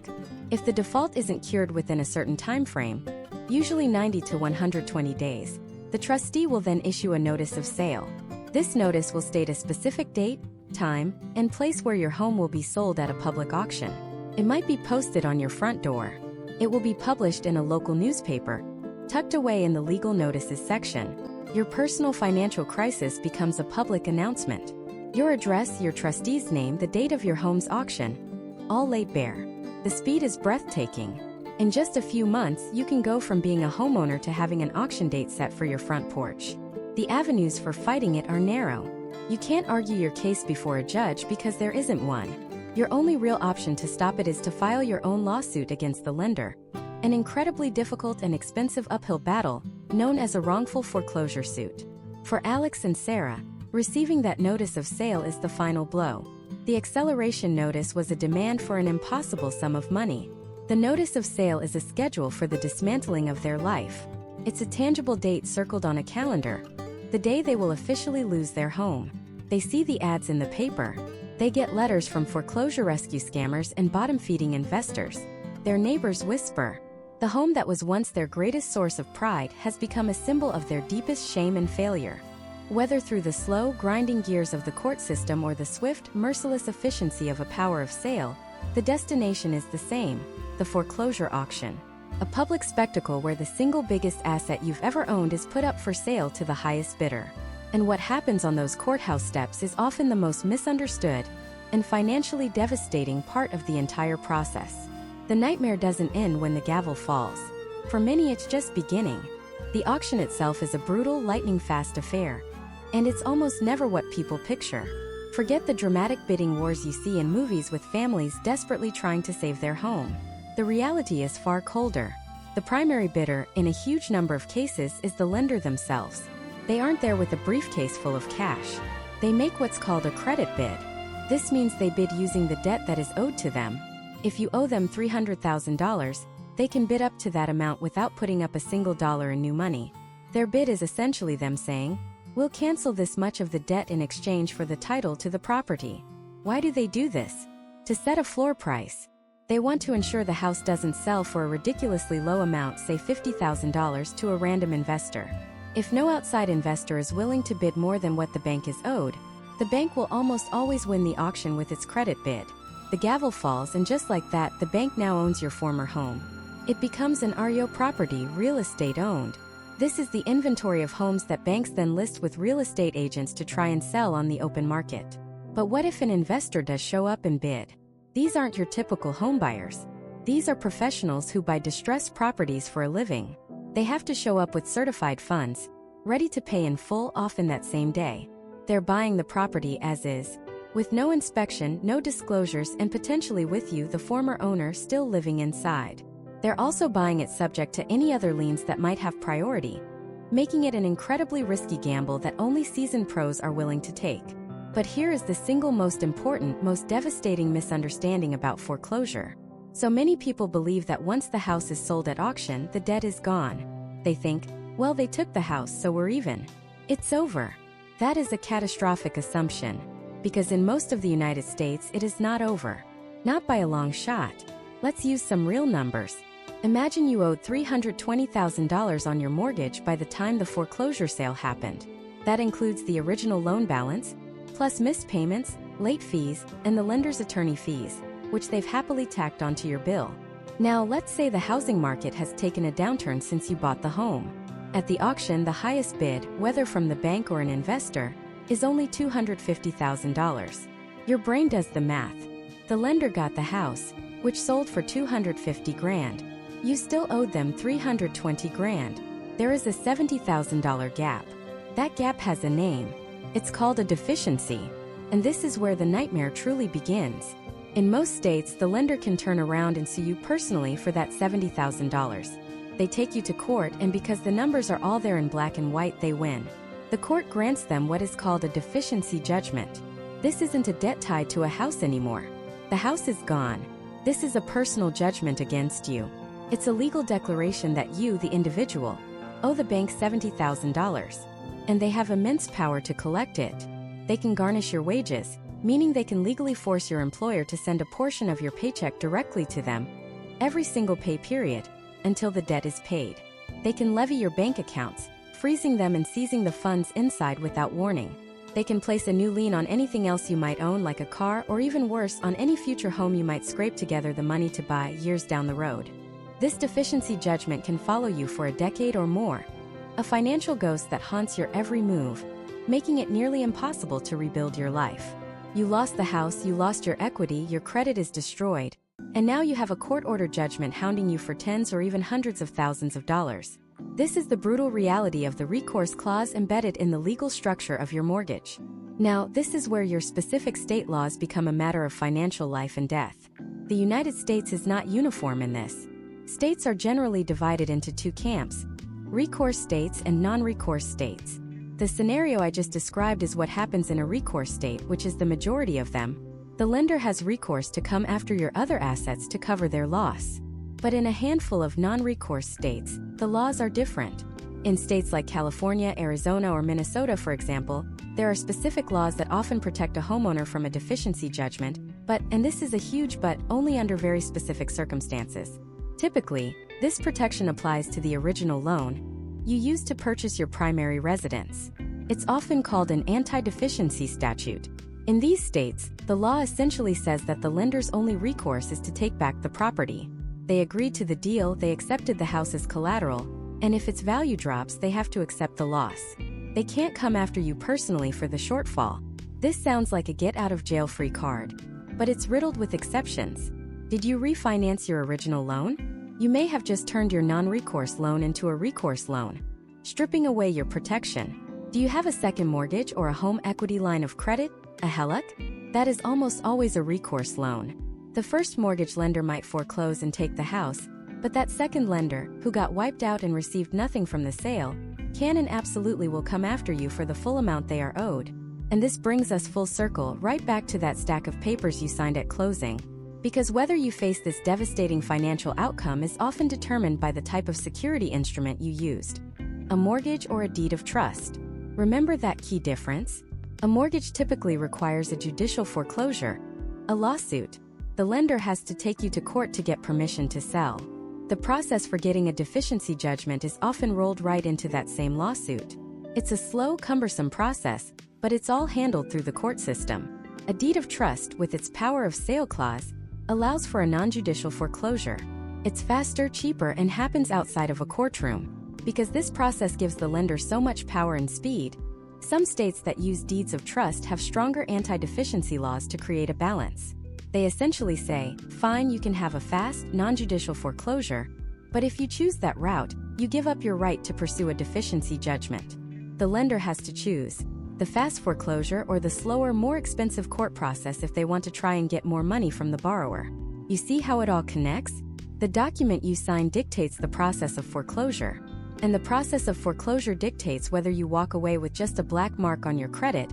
If the default isn't cured within a certain time frame, usually 90 to 120 days, the trustee will then issue a notice of sale. This notice will state a specific date, time, and place where your home will be sold at a public auction. It might be posted on your front door. It will be published in a local newspaper, tucked away in the legal notices section. Your personal financial crisis becomes a public announcement. Your address, your trustee's name, the date of your home's auction, all laid bare. The speed is breathtaking. In just a few months, you can go from being a homeowner to having an auction date set for your front porch. The avenues for fighting it are narrow. You can't argue your case before a judge because there isn't one. Your only real option to stop it is to file your own lawsuit against the lender. An incredibly difficult and expensive uphill battle, known as a wrongful foreclosure suit. For Alex and Sarah, receiving that notice of sale is the final blow. The acceleration notice was a demand for an impossible sum of money. The notice of sale is a schedule for the dismantling of their life. It's a tangible date circled on a calendar, the day they will officially lose their home. They see the ads in the paper. They get letters from foreclosure rescue scammers and bottom-feeding investors. Their neighbors whisper. The home that was once their greatest source of pride has become a symbol of their deepest shame and failure. Whether through the slow, grinding gears of the court system or the swift, merciless efficiency of a power of sale, the destination is the same: the foreclosure auction. A public spectacle where the single biggest asset you've ever owned is put up for sale to the highest bidder. And what happens on those courthouse steps is often the most misunderstood and financially devastating part of the entire process. The nightmare doesn't end when the gavel falls. For many, it's just beginning. The auction itself is a brutal, lightning-fast affair. And it's almost never what people picture. Forget the dramatic bidding wars you see in movies with families desperately trying to save their home. The reality is far colder. The primary bidder, in a huge number of cases, is the lender themselves. They aren't there with a briefcase full of cash. They make what's called a credit bid. This means they bid using the debt that is owed to them. If you owe them $300,000, they can bid up to that amount without putting up a single dollar in new money. Their bid is essentially them saying, "We'll cancel this much of the debt in exchange for the title to the property." Why do they do this? To set a floor price. They want to ensure the house doesn't sell for a ridiculously low amount, say $50,000, to a random investor. If no outside investor is willing to bid more than what the bank is owed, the bank will almost always win the auction with its credit bid. The gavel falls, and just like that, the bank now owns your former home. It becomes an REO property, real estate owned. This is the inventory of homes that banks then list with real estate agents to try and sell on the open market. But what if an investor does show up and bid? These aren't your typical homebuyers. These are professionals who buy distressed properties for a living. They have to show up with certified funds, ready to pay in full, often that same day. They're buying the property as is, with no inspection, no disclosures, and potentially with you, the former owner, still living inside. They're also buying it subject to any other liens that might have priority, making it an incredibly risky gamble that only seasoned pros are willing to take. But here is the single most important, most devastating misunderstanding about foreclosure. So many people believe that once the house is sold at auction, the debt is gone. They think, well, they took the house, so we're even. It's over. That is a catastrophic assumption, because in most of the United States, it is not over. Not by a long shot. Let's use some real numbers. Imagine you owed $320,000 on your mortgage by the time the foreclosure sale happened. That includes the original loan balance, plus missed payments, late fees, and the lender's attorney fees, which they've happily tacked onto your bill. Now, let's say the housing market has taken a downturn since you bought the home. At the auction, the highest bid, whether from the bank or an investor, is only $250,000. Your brain does the math. The lender got the house, which sold for $250,000. You still owed them $320,000. There is a $70,000 gap. That gap has a name. It's called a deficiency. And this is where the nightmare truly begins. In most states, the lender can turn around and sue you personally for that $70,000. They take you to court, and because the numbers are all there in black and white, they win. The court grants them what is called a deficiency judgment. This isn't a debt tied to a house anymore. The house is gone. This is a personal judgment against you. It's a legal declaration that you, the individual, owe the bank $70,000. And they have immense power to collect it. They can garnish your wages, meaning they can legally force your employer to send a portion of your paycheck directly to them, every single pay period, until the debt is paid. They can levy your bank accounts, freezing them and seizing the funds inside without warning. They can place a new lien on anything else you might own, like a car, or even worse, on any future home you might scrape together the money to buy years down the road. This deficiency judgment can follow you for a decade or more. A financial ghost that haunts your every move, making it nearly impossible to rebuild your life. You lost the house, you lost your equity, your credit is destroyed, and now you have a court-ordered judgment hounding you for tens or even hundreds of thousands of dollars. This is the brutal reality of the recourse clause embedded in the legal structure of your mortgage. Now, this is where your specific state laws become a matter of financial life and death. The United States is not uniform in this. States are generally divided into two camps: recourse states and non-recourse states. The scenario I just described is what happens in a recourse state, which is the majority of them. The lender has recourse to come after your other assets to cover their loss. But in a handful of non-recourse states, the laws are different. In states like California, Arizona, or Minnesota, for example, there are specific laws that often protect a homeowner from a deficiency judgment, and this is a huge but, only under very specific circumstances. Typically, this protection applies to the original loan you used to purchase your primary residence. It's often called an anti-deficiency statute. In these states, the law essentially says that the lender's only recourse is to take back the property. They agreed to the deal, they accepted the house as collateral, and if its value drops, they have to accept the loss. They can't come after you personally for the shortfall. This sounds like a get-out-of-jail-free card, but it's riddled with exceptions. Did you refinance your original loan? You may have just turned your non-recourse loan into a recourse loan, stripping away your protection. Do you have a second mortgage or a home equity line of credit, a HELOC? That is almost always a recourse loan. The first mortgage lender might foreclose and take the house, but that second lender, who got wiped out and received nothing from the sale, can and absolutely will come after you for the full amount they are owed. And this brings us full circle right back to that stack of papers you signed at closing. Because whether you face this devastating financial outcome is often determined by the type of security instrument you used: a mortgage or a deed of trust. Remember that key difference? A mortgage typically requires a judicial foreclosure, a lawsuit. The lender has to take you to court to get permission to sell. The process for getting a deficiency judgment is often rolled right into that same lawsuit. It's a slow, cumbersome process, but it's all handled through the court system. A deed of trust, with its power of sale clause, allows for a non-judicial foreclosure. It's faster, cheaper, and happens outside of a courtroom. Because this process gives the lender so much power and speed, some states that use deeds of trust have stronger anti-deficiency laws to create a balance. They essentially say, fine, you can have a fast, non-judicial foreclosure, but if you choose that route, you give up your right to pursue a deficiency judgment. The lender has to choose the fast foreclosure or the slower, more expensive court process if they want to try and get more money from the borrower. You see how it all connects? The document you sign dictates the process of foreclosure, and the process of foreclosure dictates whether you walk away with just a black mark on your credit,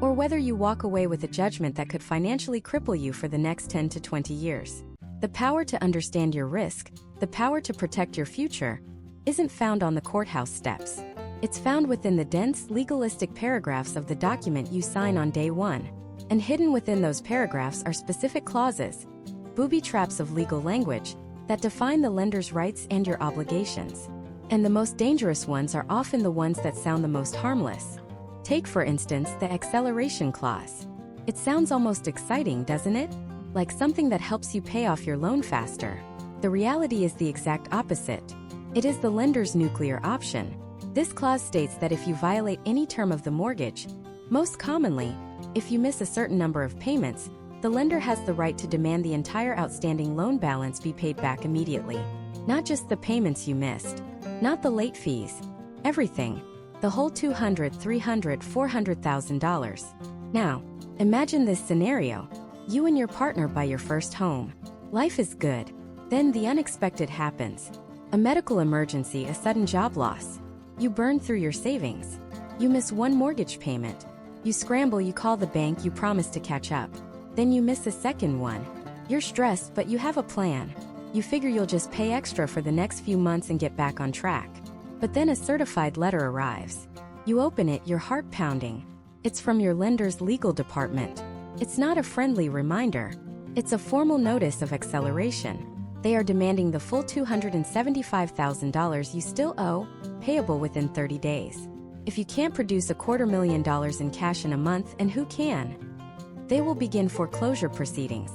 or whether you walk away with a judgment that could financially cripple you for the next 10 to 20 years. The power to understand your risk, the power to protect your future, isn't found on the courthouse steps. It's found within the dense, legalistic paragraphs of the document you sign on day one. And hidden within those paragraphs are specific clauses, booby traps of legal language, that define the lender's rights and your obligations. And the most dangerous ones are often the ones that sound the most harmless. Take, for instance, the acceleration clause. It sounds almost exciting, doesn't it? Like something that helps you pay off your loan faster. The reality is the exact opposite. It is the lender's nuclear option. This clause states that if you violate any term of the mortgage, most commonly, if you miss a certain number of payments, the lender has the right to demand the entire outstanding loan balance be paid back immediately. Not just the payments you missed. Not the late fees. Everything. The whole $200,000, $300,000, $400,000. Now, imagine this scenario. You and your partner buy your first home. Life is good. Then the unexpected happens. A medical emergency, a sudden job loss. You burn through your savings. You miss one mortgage payment. You scramble, you call the bank, you promise to catch up. Then you miss a second one. You're stressed, but you have a plan. You figure you'll just pay extra for the next few months and get back on track. But then a certified letter arrives. You open it, your heart pounding. It's from your lender's legal department. It's not a friendly reminder. It's a formal notice of acceleration. They are demanding the full $275,000 you still owe, payable within 30 days. If you can't produce $250,000 in cash in a month, and who can? They will begin foreclosure proceedings.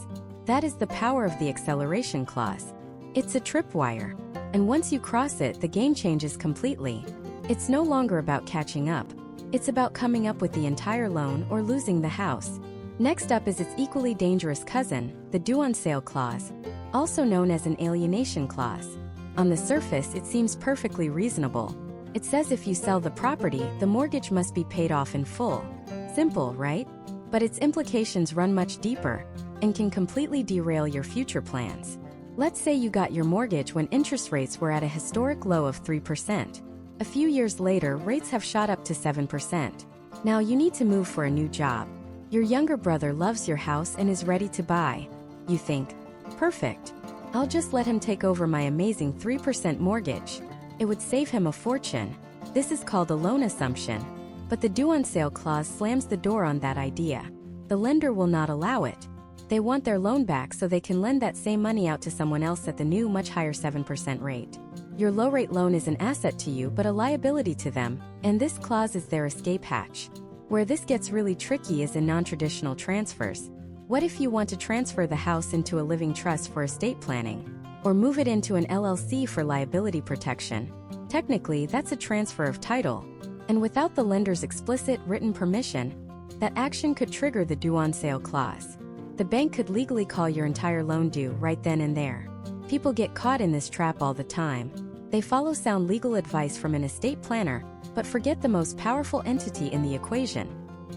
That is the power of the acceleration clause. It's a tripwire. And once you cross it, the game changes completely. It's no longer about catching up. It's about coming up with the entire loan or losing the house. Next up is its equally dangerous cousin, the due on sale clause, also known as an alienation clause. On the surface, it seems perfectly reasonable. It says if you sell the property, the mortgage must be paid off in full. Simple, right? But its implications run much deeper and can completely derail your future plans. Let's say you got your mortgage when interest rates were at a historic low of 3%. A few years later, rates have shot up to 7%. Now you need to move for a new job. Your younger brother loves your house and is ready to buy. You think, perfect. I'll just let him take over my amazing 3% mortgage. It would save him a fortune. This is called a loan assumption. But the due on sale clause slams the door on that idea. The lender will not allow it. They want their loan back so they can lend that same money out to someone else at the new, much higher 7% rate. Your low-rate loan is an asset to you but a liability to them, and this clause is their escape hatch. Where this gets really tricky is in non-traditional transfers. What if you want to transfer the house into a living trust for estate planning? Or move it into an LLC for liability protection? Technically, that's a transfer of title. And without the lender's explicit written permission, that action could trigger the due on sale clause. The bank could legally call your entire loan due right then and there. People get caught in this trap all the time. They follow sound legal advice from an estate planner, but forget the most powerful entity in the equation: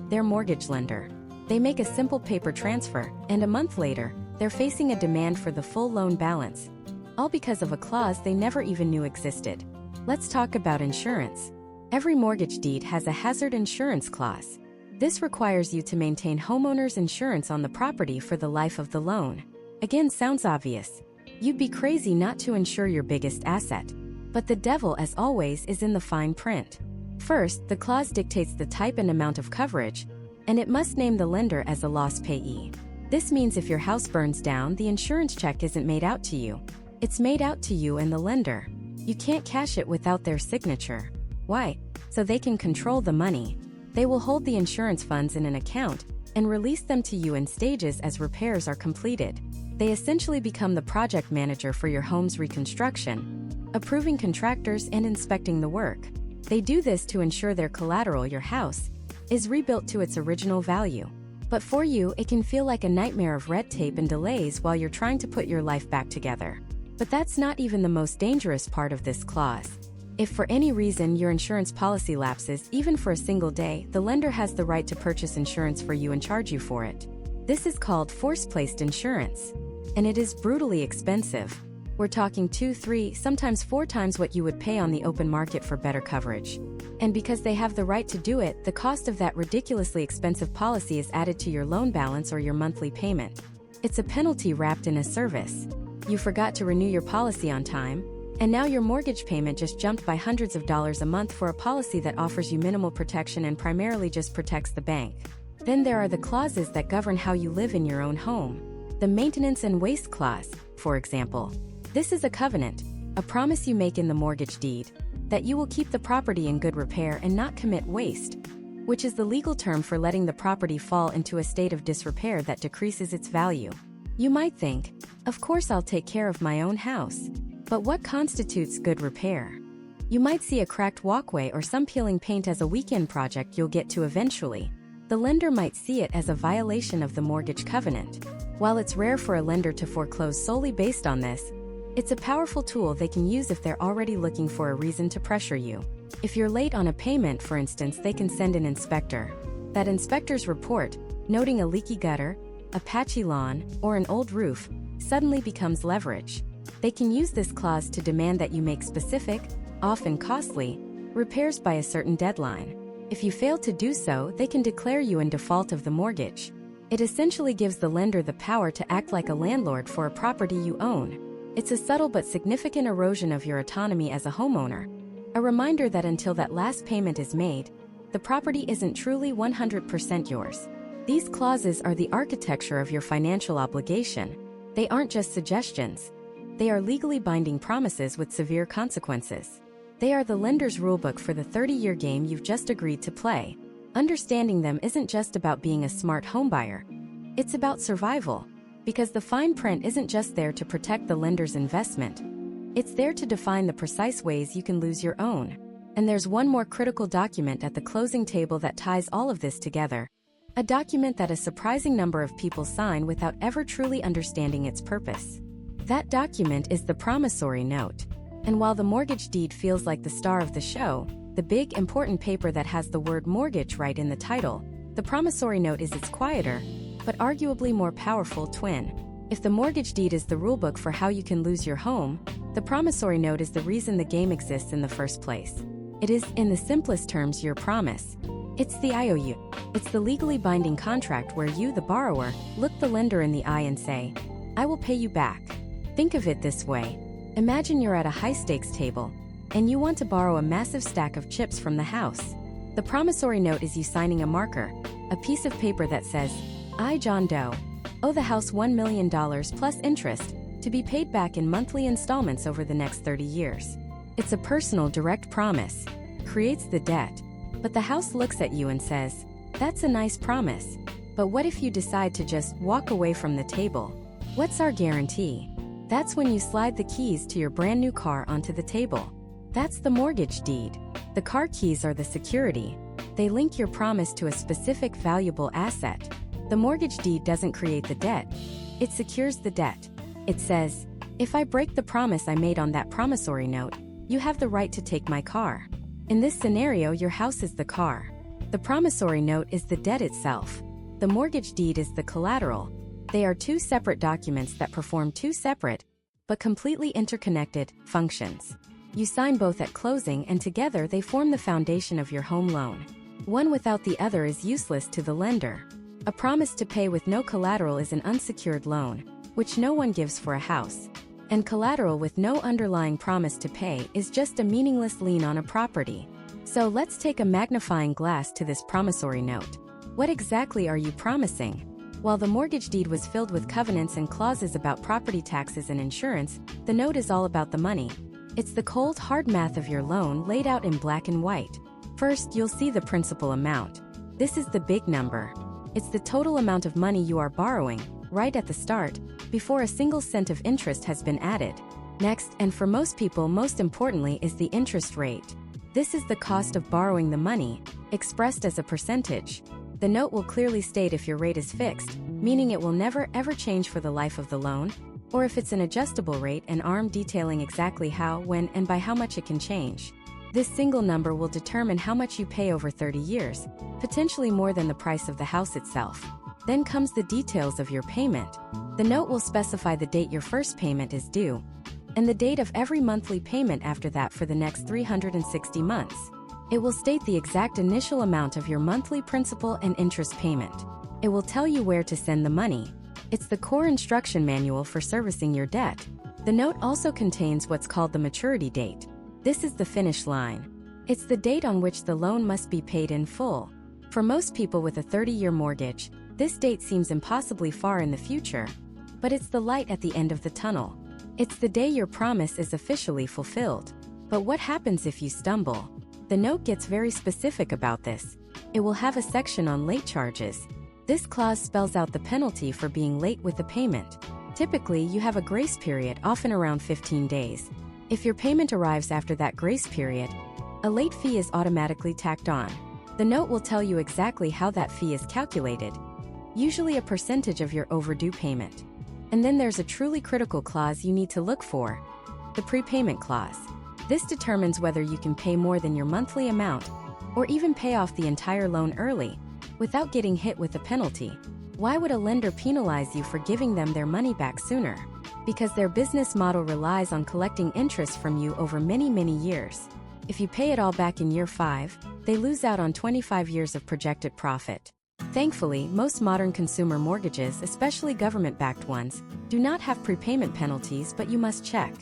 their mortgage lender. They make a simple paper transfer, and a month later, they're facing a demand for the full loan balance, all because of a clause they never even knew existed. Let's talk about insurance. Every mortgage deed has a hazard insurance clause. This requires you to maintain homeowner's insurance on the property for the life of the loan. Again, sounds obvious. You'd be crazy not to insure your biggest asset. But the devil, as always, is in the fine print. First, the clause dictates the type and amount of coverage, and it must name the lender as a loss payee. This means if your house burns down, the insurance check isn't made out to you. It's made out to you and the lender. You can't cash it without their signature. Why? So they can control the money. They will hold the insurance funds in an account and release them to you in stages as repairs are completed. They essentially become the project manager for your home's reconstruction, approving contractors and inspecting the work. They do this to ensure their collateral, your house, is rebuilt to its original value. But for you, it can feel like a nightmare of red tape and delays while you're trying to put your life back together. But that's not even the most dangerous part of this clause. If for any reason your insurance policy lapses, even for a single day, the lender has the right to purchase insurance for you and charge you for it. This is called force-placed insurance. And it is brutally expensive. We're talking 2, 3, sometimes 4 times what you would pay on the open market for better coverage. And because they have the right to do it, the cost of that ridiculously expensive policy is added to your loan balance or your monthly payment. It's a penalty wrapped in a service. You forgot to renew your policy on time, and now your mortgage payment just jumped by hundreds of dollars a month for a policy that offers you minimal protection and primarily just protects the bank. Then there are the clauses that govern how you live in your own home. The maintenance and waste clause, for example. This is a covenant, a promise you make in the mortgage deed, that you will keep the property in good repair and not commit waste, which is the legal term for letting the property fall into a state of disrepair that decreases its value. You might think, of course I'll take care of my own house. But what constitutes good repair? You might see a cracked walkway or some peeling paint as a weekend project you'll get to eventually. The lender might see it as a violation of the mortgage covenant. While it's rare for a lender to foreclose solely based on this, it's a powerful tool they can use if they're already looking for a reason to pressure you. If you're late on a payment, for instance, they can send an inspector. That inspector's report, noting a leaky gutter, a patchy lawn, or an old roof, suddenly becomes leverage. They can use this clause to demand that you make specific, often costly, repairs by a certain deadline. If you fail to do so, they can declare you in default of the mortgage. It essentially gives the lender the power to act like a landlord for a property you own. It's a subtle but significant erosion of your autonomy as a homeowner. A reminder that until that last payment is made, the property isn't truly 100% yours. These clauses are the architecture of your financial obligation. They aren't just suggestions. They are legally binding promises with severe consequences. They are the lender's rulebook for the 30-year game you've just agreed to play. Understanding them isn't just about being a smart homebuyer. It's about survival. Because the fine print isn't just there to protect the lender's investment. It's there to define the precise ways you can lose your own. And there's one more critical document at the closing table that ties all of this together. A document that a surprising number of people sign without ever truly understanding its purpose. That document is the promissory note. And while the mortgage deed feels like the star of the show, the big, important paper that has the word mortgage right in the title, the promissory note is its quieter, but arguably more powerful twin. If the mortgage deed is the rulebook for how you can lose your home, the promissory note is the reason the game exists in the first place. It is, in the simplest terms, your promise. It's the IOU. It's the legally binding contract where you, the borrower, look the lender in the eye and say, I will pay you back. Think of it this way. Imagine you're at a high-stakes table, and you want to borrow a massive stack of chips from the house. The promissory note is you signing a marker, a piece of paper that says, I, John Doe, owe the house $1 million plus interest, to be paid back in monthly installments over the next 30 years. It's a personal, direct promise, creates the debt. But the house looks at you and says, that's a nice promise. But what if you decide to just walk away from the table? What's our guarantee? That's when you slide the keys to your brand new car onto the table. That's the mortgage deed. The car keys are the security. They link your promise to a specific valuable asset. The mortgage deed doesn't create the debt. It secures the debt. It says, if I break the promise I made on that promissory note, you have the right to take my car. In this scenario, your house is the car. The promissory note is the debt itself. The mortgage deed is the collateral. They are two separate documents that perform two separate, but completely interconnected, functions. You sign both at closing, and together they form the foundation of your home loan. One without the other is useless to the lender. A promise to pay with no collateral is an unsecured loan, which no one gives for a house. And collateral with no underlying promise to pay is just a meaningless lien on a property. So let's take a magnifying glass to this promissory note. What exactly are you promising? While the mortgage deed was filled with covenants and clauses about property taxes and insurance, the note is all about the money. It's the cold, hard math of your loan laid out in black and white. First, you'll see the principal amount. This is the big number. It's the total amount of money you are borrowing, right at the start, before a single cent of interest has been added. Next, and for most people most importantly, is the interest rate. This is the cost of borrowing the money, expressed as a percentage. The note will clearly state if your rate is fixed, meaning it will never ever change for the life of the loan, or if it's an adjustable rate, an arm detailing exactly how, when, and by how much it can change. This single number will determine how much you pay over 30 years, potentially more than the price of the house itself. Then comes the details of your payment. The note will specify the date your first payment is due, and the date of every monthly payment after that for the next 360 months. It will state the exact initial amount of your monthly principal and interest payment. It will tell you where to send the money. It's the core instruction manual for servicing your debt. The note also contains what's called the maturity date. This is the finish line. It's the date on which the loan must be paid in full. For most people with a 30-year mortgage, this date seems impossibly far in the future, but it's the light at the end of the tunnel. It's the day your promise is officially fulfilled. But what happens if you stumble? The note gets very specific about this. It will have a section on late charges. This clause spells out the penalty for being late with the payment. Typically, you have a grace period, often around 15 days. If your payment arrives after that grace period, a late fee is automatically tacked on. The note will tell you exactly how that fee is calculated, usually a percentage of your overdue payment. And then there's a truly critical clause you need to look for, the prepayment clause. This determines whether you can pay more than your monthly amount, or even pay off the entire loan early, without getting hit with a penalty. Why would a lender penalize you for giving them their money back sooner? Because their business model relies on collecting interest from you over many, many years. If you pay it all back in year 5, they lose out on 25 years of projected profit. Thankfully, most modern consumer mortgages, especially government-backed ones, do not have prepayment penalties, but you must check.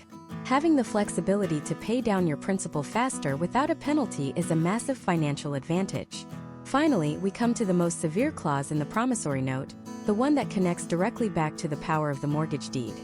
Having the flexibility to pay down your principal faster without a penalty is a massive financial advantage. Finally, we come to the most severe clause in the promissory note, the one that connects directly back to the power of the mortgage deed.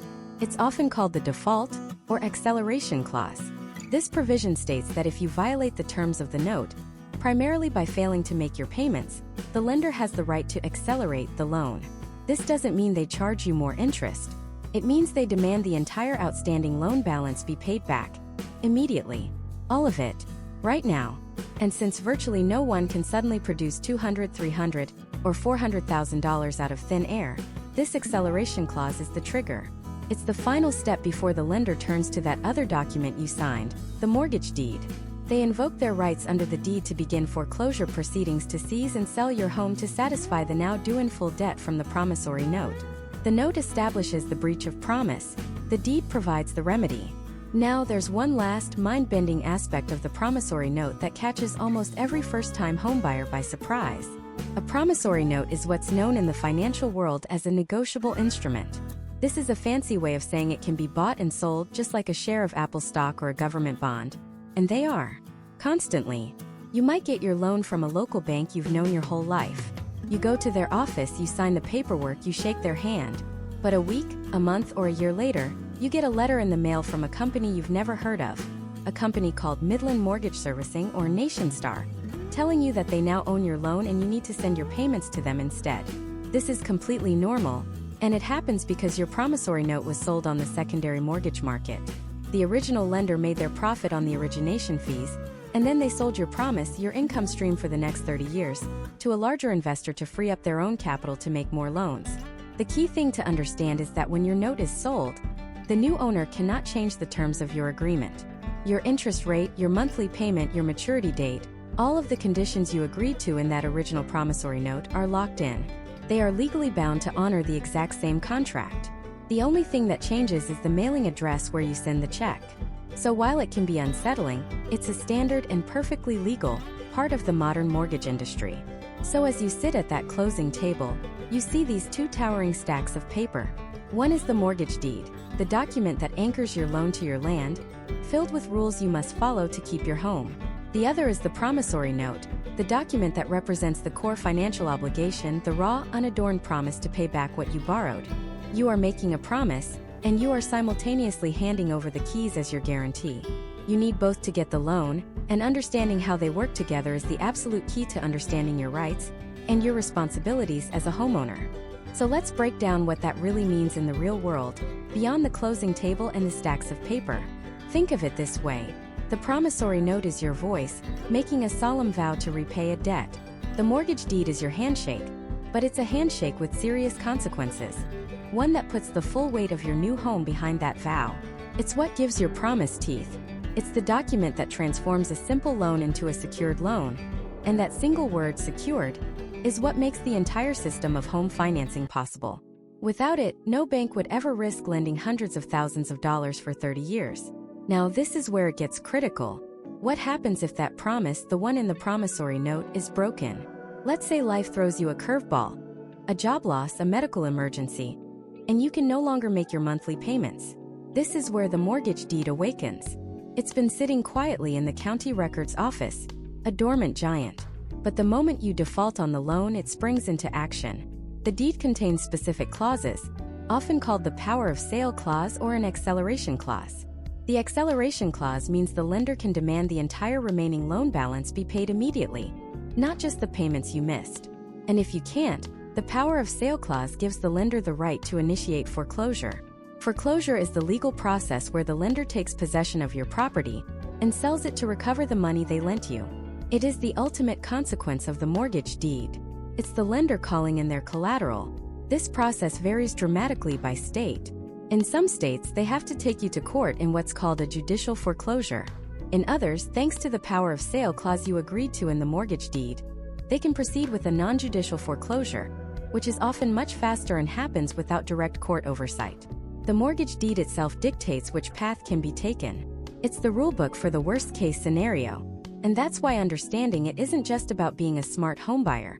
It's often called the default or acceleration clause. This provision states that if you violate the terms of the note, primarily by failing to make your payments, the lender has the right to accelerate the loan. This doesn't mean they charge you more interest. It means they demand the entire outstanding loan balance be paid back, immediately. All of it, right now. And since virtually no one can suddenly produce $200,000, $300,000, or $400,000 out of thin air, this acceleration clause is the trigger. It's the final step before the lender turns to that other document you signed, the mortgage deed. They invoke their rights under the deed to begin foreclosure proceedings to seize and sell your home to satisfy the now due in full debt from the promissory note. The note establishes the breach of promise. The deed provides the remedy. Now there's one last, mind-bending aspect of the promissory note that catches almost every first-time homebuyer by surprise. A promissory note is what's known in the financial world as a negotiable instrument. This is a fancy way of saying it can be bought and sold just like a share of Apple stock or a government bond. And they are. Constantly. You might get your loan from a local bank you've known your whole life. You go to their office, you sign the paperwork, you shake their hand. But a week, a month, or a year later, you get a letter in the mail from a company you've never heard of, a company called Midland Mortgage Servicing or NationStar, telling you that they now own your loan and you need to send your payments to them instead. This is completely normal, and it happens because your promissory note was sold on the secondary mortgage market. The original lender made their profit on the origination fees, and then they sold your promise, your income stream for the next 30 years, to a larger investor to free up their own capital to make more loans. The key thing to understand is that when your note is sold, the new owner cannot change the terms of your agreement. Your interest rate, your monthly payment, your maturity date, all of the conditions you agreed to in that original promissory note are locked in. They are legally bound to honor the exact same contract. The only thing that changes is the mailing address where you send the check. So while it can be unsettling, it's a standard and perfectly legal part of the modern mortgage industry. So as you sit at that closing table, you see these two towering stacks of paper. One is the mortgage deed, the document that anchors your loan to your land, filled with rules you must follow to keep your home. The other is the promissory note, the document that represents the core financial obligation, the raw, unadorned promise to pay back what you borrowed. You are making a promise, and you are simultaneously handing over the keys as your guarantee. You need both to get the loan, and understanding how they work together is the absolute key to understanding your rights and your responsibilities as a homeowner. So let's break down what that really means in the real world, beyond the closing table and the stacks of paper. Think of it this way. The promissory note is your voice, making a solemn vow to repay a debt. The mortgage deed is your handshake, but it's a handshake with serious consequences. One that puts the full weight of your new home behind that vow. It's what gives your promise teeth. It's the document that transforms a simple loan into a secured loan. And that single word, secured, is what makes the entire system of home financing possible. Without it, no bank would ever risk lending hundreds of thousands of dollars for 30 years. Now this is where it gets critical. What happens if that promise, the one in the promissory note, is broken? Let's say life throws you a curveball, a job loss, a medical emergency, and you can no longer make your monthly payments. This is where the mortgage deed awakens. It's been sitting quietly in the county records office, a dormant giant. But the moment you default on the loan, it springs into action. The deed contains specific clauses, often called the power of sale clause or an acceleration clause. The acceleration clause means the lender can demand the entire remaining loan balance be paid immediately, not just the payments you missed. And if you can't, the power of sale clause gives the lender the right to initiate foreclosure. Foreclosure is the legal process where the lender takes possession of your property and sells it to recover the money they lent you. It is the ultimate consequence of the mortgage deed. It's the lender calling in their collateral. This process varies dramatically by state. In some states, they have to take you to court in what's called a judicial foreclosure. In others, thanks to the power of sale clause you agreed to in the mortgage deed, they can proceed with a non-judicial foreclosure, which is often much faster and happens without direct court oversight. The mortgage deed itself dictates which path can be taken. It's the rulebook for the worst-case scenario. And that's why understanding it isn't just about being a smart homebuyer.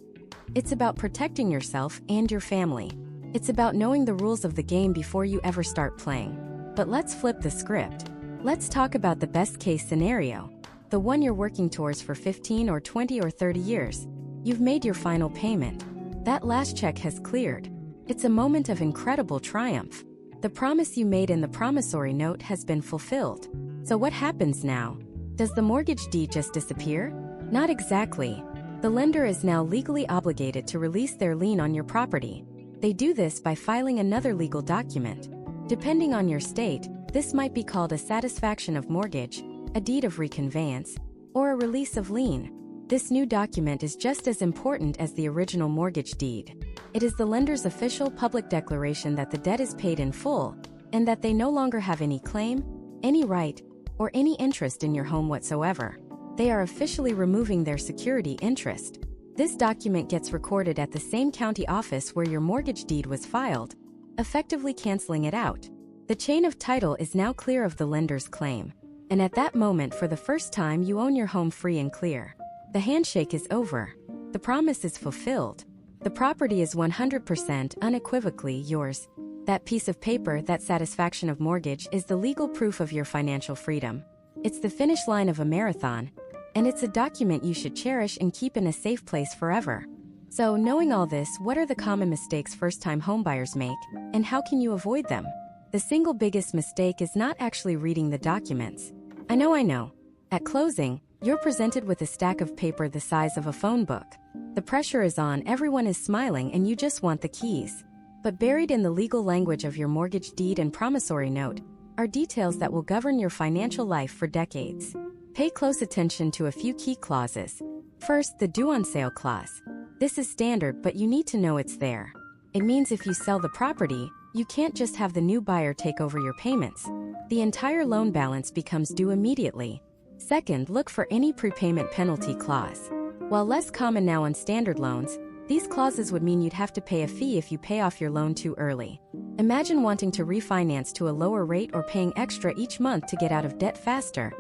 It's about protecting yourself and your family. It's about knowing the rules of the game before you ever start playing. But let's flip the script. Let's talk about the best-case scenario. The one you're working towards for 15 or 20 or 30 years. You've made your final payment. That last check has cleared. It's a moment of incredible triumph. The promise you made in the promissory note has been fulfilled. So what happens now? Does the mortgage deed just disappear? Not exactly. The lender is now legally obligated to release their lien on your property. They do this by filing another legal document. Depending on your state, this might be called a satisfaction of mortgage, a deed of reconveyance, or a release of lien. This new document is just as important as the original mortgage deed. It is the lender's official public declaration that the debt is paid in full, and that they no longer have any claim, any right, or any interest in your home whatsoever. They are officially removing their security interest. This document gets recorded at the same county office where your mortgage deed was filed, effectively canceling it out. The chain of title is now clear of the lender's claim. And at that moment, for the first time, you own your home free and clear. The handshake is over. The promise is fulfilled. The property is 100% unequivocally yours. That piece of paper, that satisfaction of mortgage, is the legal proof of your financial freedom. It's the finish line of a marathon, and it's a document you should cherish and keep in a safe place forever. So, knowing all this, what are the common mistakes first-time homebuyers make, and how can you avoid them? The single biggest mistake is not actually reading the documents. I know. At closing, you're presented with a stack of paper the size of a phone book. The pressure is on, everyone is smiling, and you just want the keys. But buried in the legal language of your mortgage deed and promissory note are details that will govern your financial life for decades. Pay close attention to a few key clauses. First, the due on sale clause. This is standard, but you need to know it's there. It means if you sell the property, you can't just have the new buyer take over your payments. The entire loan balance becomes due immediately. Second, look for any prepayment penalty clause. While less common now on standard loans, these clauses would mean you'd have to pay a fee if you pay off your loan too early. Imagine wanting to refinance to a lower rate or paying extra each month to get out of debt faster,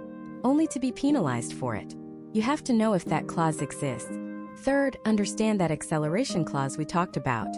only to be penalized for it. You have to know if that clause exists. Third, understand that acceleration clause we talked about.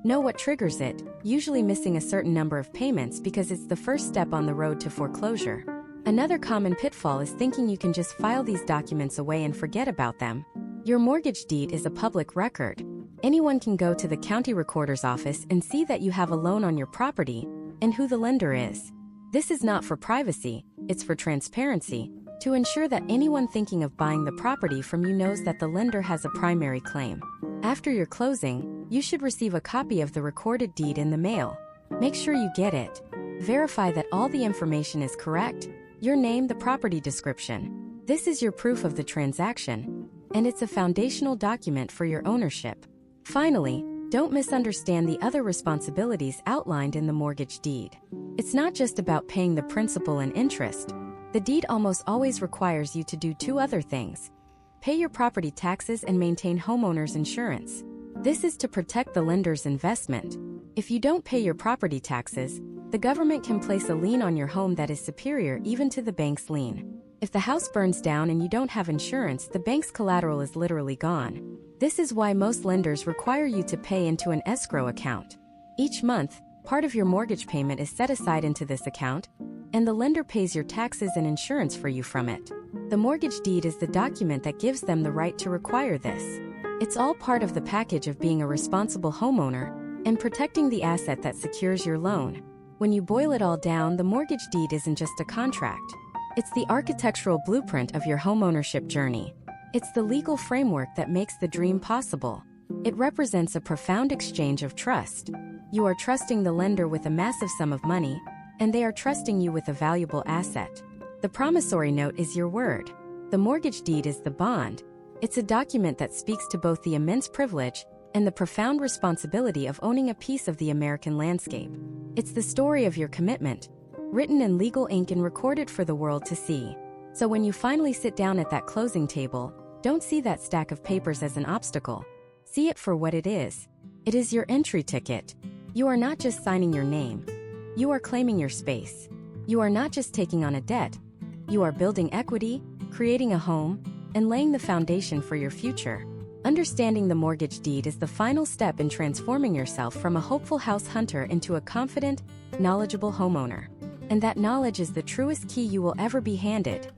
Know what triggers it, usually missing a certain number of payments because it's the first step on the road to foreclosure. Another common pitfall is thinking you can just file these documents away and forget about them. Your mortgage deed is a public record. Anyone can go to the county recorder's office and see that you have a loan on your property and who the lender is. This is not for privacy, it's for transparency, to ensure that anyone thinking of buying the property from you knows that the lender has a primary claim. After your closing, you should receive a copy of the recorded deed in the mail. Make sure you get it. Verify that all the information is correct. Your name, the property description. This is your proof of the transaction, and it's a foundational document for your ownership. Finally, don't misunderstand the other responsibilities outlined in the mortgage deed. It's not just about paying the principal and interest. The deed almost always requires you to do two other things. Pay your property taxes and maintain homeowner's insurance. This is to protect the lender's investment. If you don't pay your property taxes, the government can place a lien on your home that is superior even to the bank's lien. If the house burns down and you don't have insurance, the bank's collateral is literally gone. This is why most lenders require you to pay into an escrow account. Each month, part of your mortgage payment is set aside into this account, and the lender pays your taxes and insurance for you from it. The mortgage deed is the document that gives them the right to require this. It's all part of the package of being a responsible homeowner, and protecting the asset that secures your loan. When you boil it all down, the mortgage deed isn't just a contract. It's the architectural blueprint of your homeownership journey. It's the legal framework that makes the dream possible. It represents a profound exchange of trust. You are trusting the lender with a massive sum of money, and they are trusting you with a valuable asset. The promissory note is your word. The mortgage deed is the bond. It's a document that speaks to both the immense privilege and the profound responsibility of owning a piece of the American landscape. It's the story of your commitment, written in legal ink and recorded for the world to see. So when you finally sit down at that closing table, don't see that stack of papers as an obstacle. See it for what it is. It is your entry ticket. You are not just signing your name. You are claiming your space. You are not just taking on a debt. You are building equity, creating a home, and laying the foundation for your future. Understanding the mortgage deed is the final step in transforming yourself from a hopeful house hunter into a confident, knowledgeable homeowner. And that knowledge is the truest key you will ever be handed.